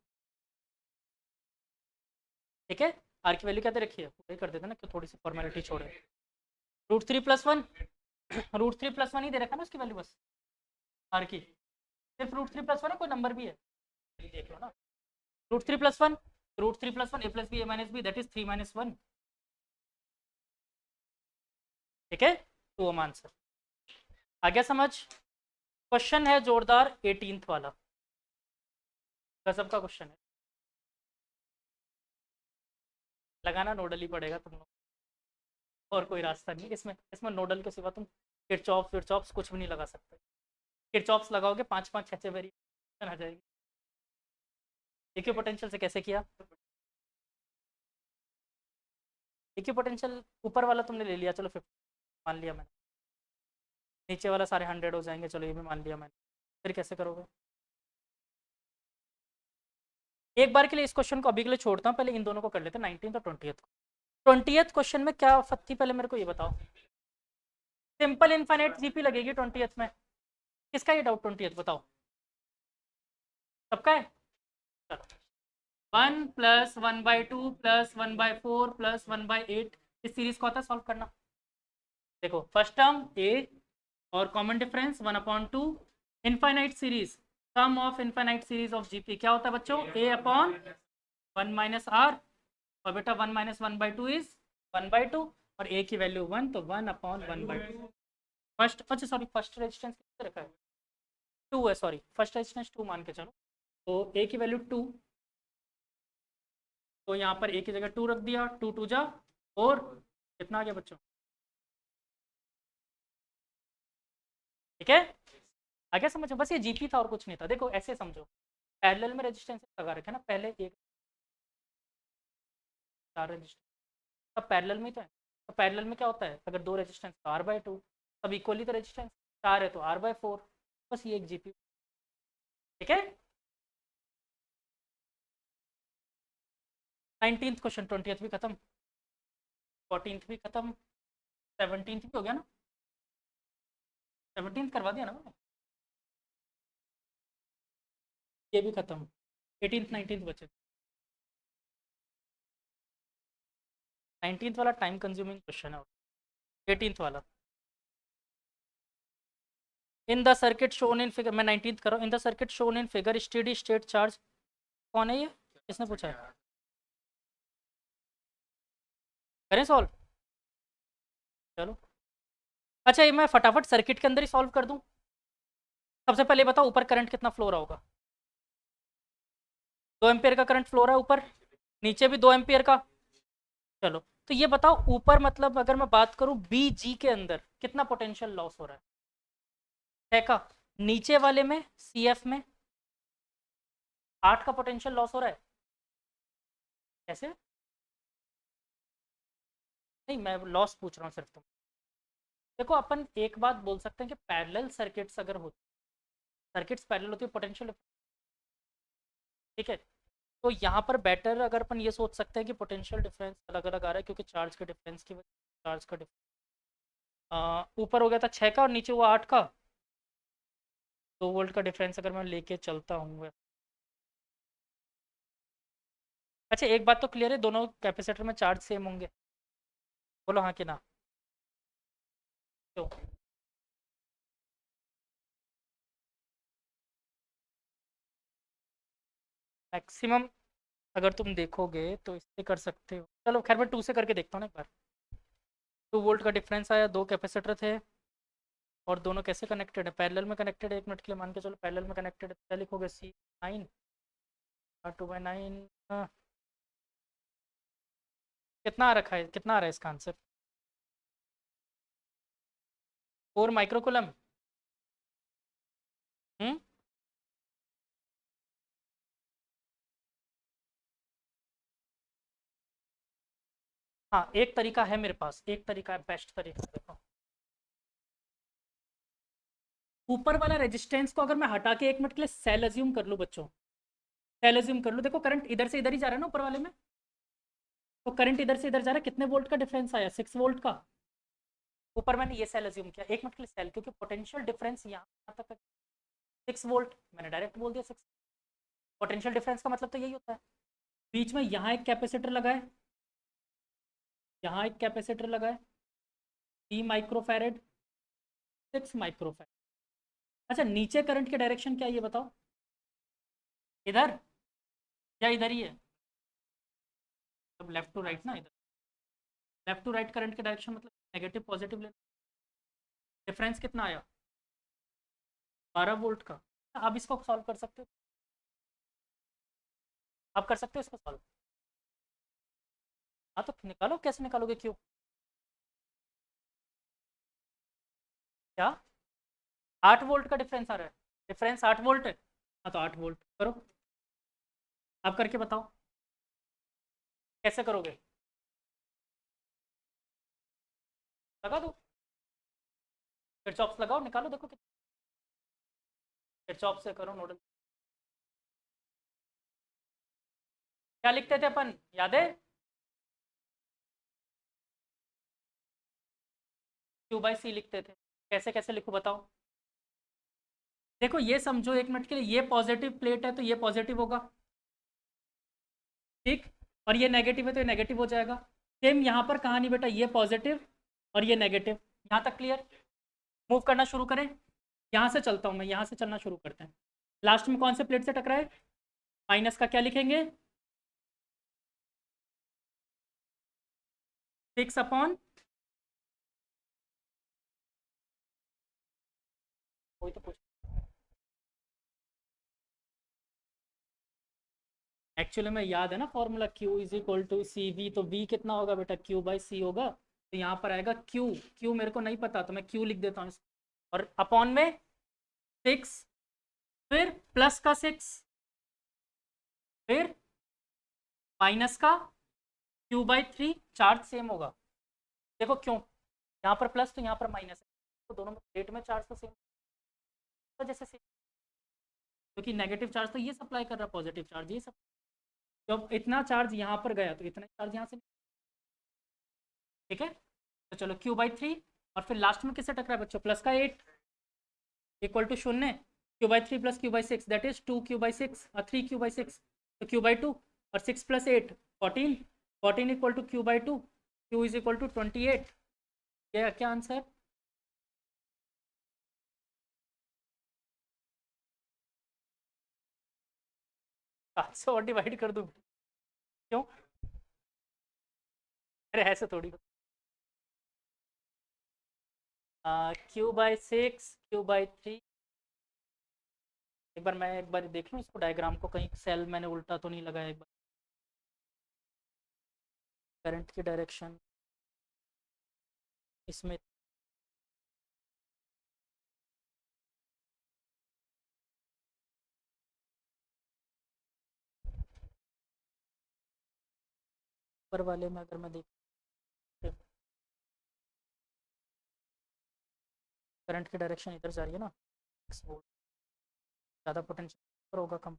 ठीक है। r की वैल्यू क्या दे रखी है, पूरे कर देते ना, कि थोड़ी सी फॉर्मेलिटी छोड़े, रूट 3 प्लस 1 रूट 3 प्लस 1 ही दे रखा ना उसकी वैल्यू, बस r की, सिर्फ रूट 3 प्लस 1 है, कोई नंबर भी है, देख लो ना, root 3 plus 1, root 3 plus 1 a plus b a minus b, that is 3 minus 1, ठीक है, तो हम आंसर आ गया समझ। क्वेश्चन है जोरदार 18th वाला, गजब का क्वेश्चन है, लगाना नोडल ही पड़ेगा तुम लोग, और कोई रास्ता नहीं इसमें, इसमें नोडल के सिवा तुम किरचॉप्स कुछ भी नहीं लगा सकते, किरचॉप्स लगाओगे 5-5 6 वेरिएशन आ जाएगी। देखिए पोटेंशियल से कैसे किया, देखिए पोटेंशियल ऊपर वाला तुमने ले लिया, चलो 50 मान लिया मैंने, नीचे वाला सारे 100 हो जाएंगे, चलो ये भी मान लिया मैंने, फिर कैसे करोगे। एक बार के लिए इस क्वेश्चन को अभी के लिए छोड़ता हूँ, पहले इन दोनों को कर लेते हैं, 19th और 20th को। 20th क्वेश्चन में क्या थी पहले मेरे को ये बताओ, सिंपल इनफाइनाइट जीपी लगेगी 20th में, किसका ये डाउट 20th बताओ, सबका है, चलो 1 प्लस 1/2 प्लस 1/4 प्लस 1/8, इस सीरीज को आता है सॉल्व करना। देखो फर्स्ट टर्म a और common difference 1/2, infinite series, sum of infinite series of GP क्या होता है बच्चों, a अपॉन 1 माइनस आर, और बेटा 1 माइनस 1/2 इज 1/2, और a की वैल्यू 1, तो 1 अपॉन 1/2। फर्स्ट, अच्छा सॉरी, फर्स्ट रेजिस्टेंस कितने रखा है, 2 है, सॉरी फर्स्ट रेजिस्टेंस 2 मान के चलो, तो a की वैल्यू 2, तो यहाँ पर a की जगह 2 रख दिया, 2 2 जा, और कितना आ गया बच्चों, ठीक है, आगे समझो, बस ये जीपी था और कुछ नहीं था। देखो ऐसे समझो, पैरेलल में रेजिस्टेंस लगा रखे ना, पहले एक 4 रेजिस्टेंस, अब पैरेलल में तो है, तो पैरेलल में क्या होता है, अगर 2 रेजिस्टेंस तो r/2, अब इक्वली तो रेजिस्टेंस 4 है तो r/4, बस ये एक जीपी, ठीक है। 19th क्वेश्चन, 20th भी खत्म, 14th भी खत्म, 17th भी हो गया ना, 17th करवा दिया ना मैंने, ये भी खत्म, 18th 19th बचे, 19th वाला टाइम कंज्यूमिंग क्वेश्चन है, 18th वाला, in the circuit shown in figure, मैं 19th कर रहा हूँ, in the circuit shown in figure steady state charge, कौन है ये, किसने पूछा है, करें सॉल्व, चलो। अच्छा ये मैं फटाफट सर्किट के अंदर ही सॉल्व कर दूं, सबसे पहले बताओ ऊपर करंट कितना फ्लो रहा होगा, 2 एम्पियर का करंट फ्लो रहा है ऊपर, नीचे भी 2 एम्पियर का, चलो तो ये बताओ ऊपर मतलब अगर मैं बात करूं बी जी के अंदर कितना पोटेंशियल लॉस हो रहा है का, नीचे वाले में सी एफ में 8 का पोटेंशियल लॉस हो रहा है, कैसे, नहीं मैं लॉस पूछ रहा हूँ सिर्फ, तुम देखो अपन एक बात बोल सकते हैं कि पैरेलल सर्किट्स अगर होती, सर्किट्स पैरेलल होती है, पोटेंशियल, ठीक है, तो यहाँ पर बेटर अगर अपन ये सोच सकते हैं कि पोटेंशियल डिफरेंस अलग अलग आ रहा है क्योंकि चार्ज के डिफरेंस की वजह, चार्ज का डिफरेंस ऊपर हो गया था 6 का और नीचे हुआ 8 का, 2 वोल्ट का डिफरेंस अगर मैं लेके चलता हूँ। अच्छा एक बात तो क्लियर है, दोनों कैपेसिटर में चार्ज सेम होंगे, बोलो हाँ कि ना। क्यों? मैक्सिमम अगर तुम देखोगे तो इससे कर सकते हो, चलो खैर मैं 2 से करके देखता हूँ ना एक बार। 2 वोल्ट का डिफरेंस आया, 2 कैपेसिटर थे और दोनों कैसे कनेक्टेड है, पैरेलल में कनेक्टेड है, 1 मिनट के लिए मान के चलो पैरेलल में कनेक्टेड है, क्या लिखोगे, C9 और 2/9, कितना आ रखा है, कितना आ रहा है इसका आंसर, 4 माइक्रोकुलम। हम्म, हाँ एक तरीका है मेरे पास, एक तरीका है, बेस्ट तरीका, देखो ऊपर वाला रेजिस्टेंस को अगर मैं हटा के 1 मिनट के लिए सेल अज्यूम कर लूँ बच्चों, सेल अज्यूम कर लूँ, देखो करंट इधर से इधर ही जा रहा है ना ऊपर वाले में, तो करंट इधर से इधर जा रहा है, कितने वोल्ट का डिफरेंस आया, 6 वोल्ट का। ऊपर मैंने ये सेल अज्यूम किया 1 मिनट के लिए सेल, क्योंकि पोटेंशियल डिफरेंस यहाँ तक 6 वोल्ट, मैंने डायरेक्ट बोल दिया 6, पोटेंशियल डिफरेंस का मतलब तो यही होता है। बीच में यहाँ एक कैपेसिटर लगा है, यहाँ एक कैपेसिटर लगा है, 3 माइक्रोफैरेड, 6 माइक्रोफैरेड। अच्छा नीचे करंट की डायरेक्शन क्या है ये बताओ, इधर या इधर ही है, मतलब लेफ्ट टू राइट ना, इधर लेफ्ट टू राइट करंट की डायरेक्शन मतलब नेगेटिव पॉजिटिव लेना। डिफरेंस कितना आया, 12 वोल्ट का। आप इसको सॉल्व कर सकते हो, आप कर सकते हो इसको सॉल्व। हाँ तो निकालो, कैसे निकालोगे, क्यों, क्या 8 वोल्ट का डिफरेंस आ रहा है, डिफरेंस 8 वोल्ट है, हाँ तो 8 वोल्ट करो, आप करके बताओ कैसे करोगे, लगा दो, किरचॉप्स लगाओ, निकालो, देखो कितना, किरचॉप से करो नोडल। क्या लिखते थे अपन, याद है, Q/C लिखते थे, कैसे कैसे लिखो बताओ। देखो ये समझो 1 मिनट के लिए, ये पॉजिटिव प्लेट है तो ये पॉजिटिव होगा, ठीक, और ये नेगेटिव है तो ये नेगेटिव हो जाएगा। सेम यहाँ पर कहानी बेटा, ये पॉजिटिव और ये नेगेटिव, यहाँ तक क्लियर। मूव करना शुरू करें, यहाँ से चलता हूँ मैं, यहाँ से चलना शुरू करते हैं। लास्ट में कौन से प्लेट से टकराए, माइनस का क्या लिखेंगे, 6/, वही तो पूछ, एक्चुअली में याद है ना फॉर्मूला, Q = CV, तो V कितना होगा बेटा, Q/C होगा, तो यहाँ पर आएगा Q, Q मेरे को नहीं पता तो मैं Q लिख देता हूँ, और अपॉन में 6, फिर प्लस का 6, फिर माइनस का Q/3, चार्ज सेम होगा, देखो क्यों, यहाँ पर प्लस तो यहाँ पर माइनस है, तो दोनों में प्लेट में चार्ज तो सेम, तो जैसे सेम, क्योंकि नेगेटिव चार्ज तो ये सप्लाई कर रहा है, पॉजिटिव चार्ज ये सब, जब इतना चार्ज यहाँ पर गया तो इतना चार्ज यहाँ से, ठीक है, तो चलो Q/3, और फिर लास्ट में किससे टकरा है बच्चों, प्लस का 8 equal to 0, Q/3 plus Q/6 that is 2Q/6 और 3Q/6, तो Q/2 और 6 plus 8 14, 14 equal to Q/2, Q is equal to 28, ये क्या आंसर, 700 और डिवाइड कर दूँ, क्यों, अरे ऐसे थोड़ी, Q/6 Q/3, एक बार देख लूँ इसको डायग्राम को, कहीं सेल मैंने उल्टा तो नहीं लगाया, एक बार करंट की डायरेक्शन इसमें, ऊपर वाले में अगर मैं देख, करंट की डायरेक्शन इधर जा रही है ना, x वोल्ट, ज़्यादा पोटेंशियल होगा, कम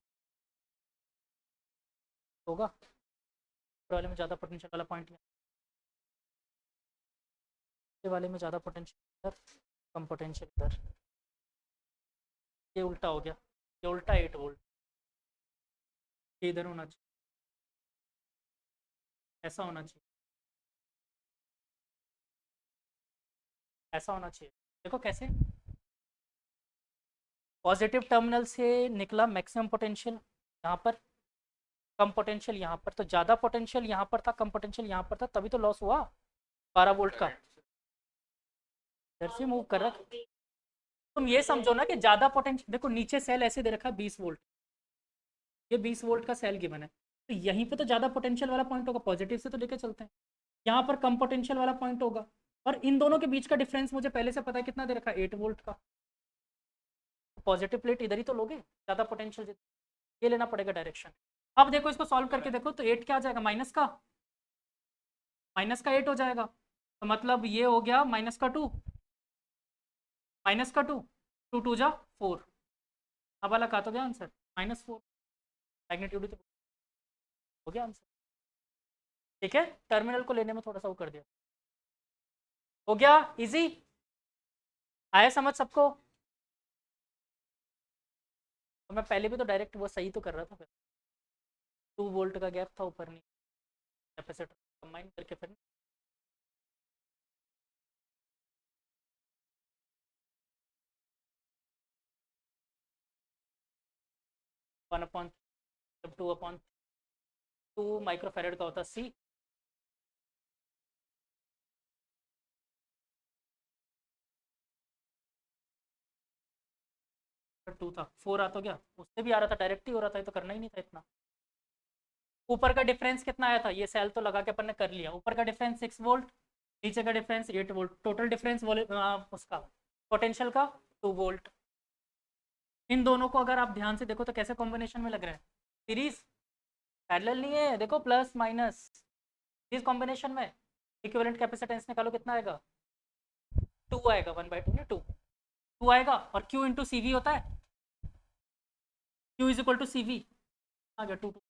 होगा, वाले में ज़्यादा पोटेंशियल वाला पॉइंट, ये वाले में ज़्यादा पोटेंशियल इधर, कम पोटेंशियल इधर, ये उल्टा हो गया, ये उल्टा 8 वोल्ट, ये इधर होना चाहिए, ऐसा होना चाहिए, ऐसा होना चाहिए। देखो कैसे, पॉजिटिव टर्मिनल से निकला मैक्सिमम पोटेंशियल यहाँ पर, कम पोटेंशियल यहाँ पर, तो ज़्यादा पोटेंशियल यहाँ पर था, कम पोटेंशियल यहाँ पर था, तभी तो लॉस हुआ 12 वोल्ट का। इधर से मूव कर रहा, तुम ये समझो ना कि ज़्यादा पोटेंशियल, देखो नीचे सेल ऐसे दे रखा है 20 वोल्ट, ये 20 वोल्ट का सेल गिवन है, तो यहीं पे तो ज़्यादा पोटेंशियल वाला पॉइंट होगा, पॉजिटिव से तो लेके चलते हैं, यहाँ पर कम पोटेंशियल वाला पॉइंट होगा, और इन दोनों के बीच का डिफरेंस मुझे पहले से पता है कितना दे रखा है, 8 वोल्ट का, पॉजिटिव प्लेट इधर ही तो लोगे, ज़्यादा पोटेंशियल, ये लेना पड़ेगा डायरेक्शन। अब देखो इसको सॉल्व करके देखो, तो 8 क्या आ जाएगा, माइनस का 8 हो जाएगा, तो मतलब ये हो गया माइनस का 2, माइनस का 2, 2 2 जा 4, अब वाला कहा तो गया आंसर -4, मैग्नीट्यूड तो हो गया आंसर। ठीक है, टर्मिनल को लेने में थोड़ा सा वो कर दिया, हो गया इजी, आया समझ सबको। तो मैं पहले भी तो डायरेक्ट वो सही तो कर रहा था, फिर 2 वोल्ट का गैप था ऊपर, नहीं कैपेसिटर कंबाइन करके फिर 1/2/2 माइक्रोफेरेड का होता C, टू था, 4 आ तो गया, उससे भी आ रहा था, डायरेक्ट ही हो रहा था, ये तो करना ही नहीं था इतना। ऊपर का डिफरेंस कितना आया था, ये सेल तो लगा के अपन ने कर लिया, ऊपर का डिफरेंस 6 वोल्ट, नीचे का डिफरेंस 8 वोल्ट, टोटल डिफरेंस उसका पोटेंशियल का 2 वोल्ट। इन दोनों को अगर आप ध्यान से देखो तो कैसे कॉम्बिनेशन में लग रहा है, सीरीज, पैरेलल नहीं है, देखो प्लस माइनस, सीरीज कॉम्बिनेशन में, इक्विवेलेंट कैपेसिटेंस निकालो कितना आएगा, 2 आएगा, 1/2 में 2 आएगा, और Q इंटू सी वी होता है, Q is equal to C V, आ गया 2 2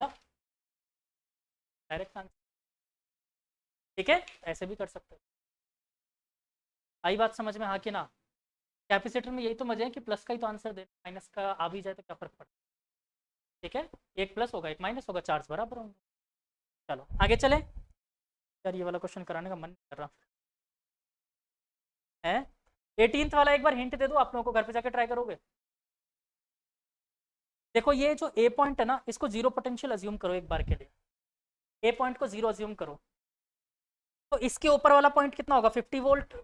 डायरेक्ट आंसर। ठीक है, ऐसे भी कर सकते हो, आई बात समझ में, हाँ कि ना। कैपेसिटर में यही तो मजा है कि प्लस का ही तो आंसर दे, माइनस का आ भी जाए तो क्या फर्क पड़ता है। ठीक है, एक प्लस होगा एक माइनस होगा, चार्ज बराबर होंगे। चलो आगे चले, यार ये वाला क्वेश्चन कराने का मन नहीं कर रहा है, 18th वाला एक बार हिंट दे दो, आप लोगों को घर पे जाके ट्राई करोगे। देखो ये जो ए पॉइंट है ना, इसको जीरो पोटेंशियल अज्यूम करो एक बार के लिए, ए पॉइंट को जीरो अज्यूम करो, तो इसके ऊपर वाला पॉइंट कितना होगा, 50 वोल्ट,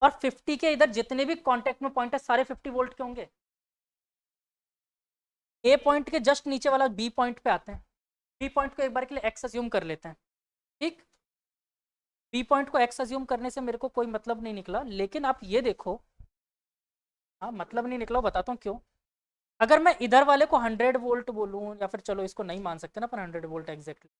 और 50 के इधर जितने भी कांटेक्ट में पॉइंट है सारे 50 वोल्ट के होंगे। ए पॉइंट के जस्ट नीचे वाला बी पॉइंट पे आते हैं, बी पॉइंट को एक बार के लिए एक्स अज्यूम कर लेते हैं, ठीक, बी पॉइंट को एक्स अज्यूम करने से मेरे को कोई मतलब नहीं निकला, लेकिन आप ये देखो, हाँ मतलब नहीं निकला, बताता हूँ क्यों। अगर मैं इधर वाले को 100 वोल्ट बोलूँ, या फिर चलो इसको नहीं मान सकते ना अपन 100 वोल्ट एग्जैक्टली,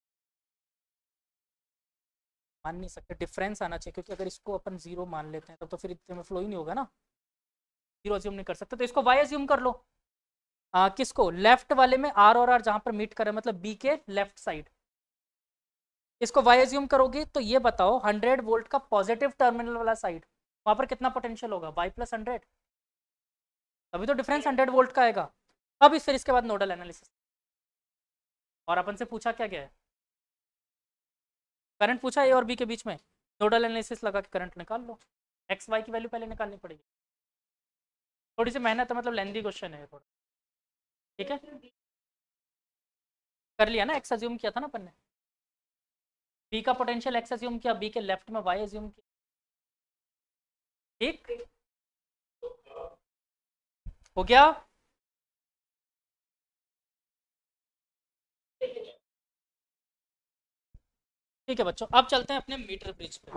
मान नहीं सकते, डिफरेंस आना चाहिए, क्योंकि अगर इसको अपन जीरो मान लेते हैं तब तो फिर इतने में फ्लो ही नहीं होगा ना, जीरो अज्यूम नहीं कर सकते, तो इसको वाई अज्यूम कर लो। किसको, लेफ्ट वाले में आर और आर जहां पर मीट करे, मतलब बी के लेफ्ट साइड, इसको वाई अज्यूम करोगे, तो ये बताओ 100 वोल्ट का पॉजिटिव टर्मिनल वाला साइड, वहां पर कितना पोटेंशियल होगा, वाई प्लस 100, तभी तो डिफरेंस 100 वोल्ट का आएगा। अब फिर इसके बाद नोडल एनालिसिस, और अपन से पूछा क्या गया है, करंट पूछा ए और बी के बीच में, नोडल एनालिसिस लगा के करंट निकाल लो, एक्स वाई की वैल्यू पहले निकालनी पड़ेगी, थोड़ी सी मेहनत है, मतलब लेंदी क्वेश्चन है थोड़ा। ठीक है, कर लिया ना, एक्स अज्यूम किया था ना अपन ने, बी का पोटेंशियल एक्स अज्यूम किया, बी के लेफ्ट में वाई अज्यूम किया, ठीक हो गया। ठीक है बच्चों, अब चलते हैं अपने मीटर ब्रिज पे।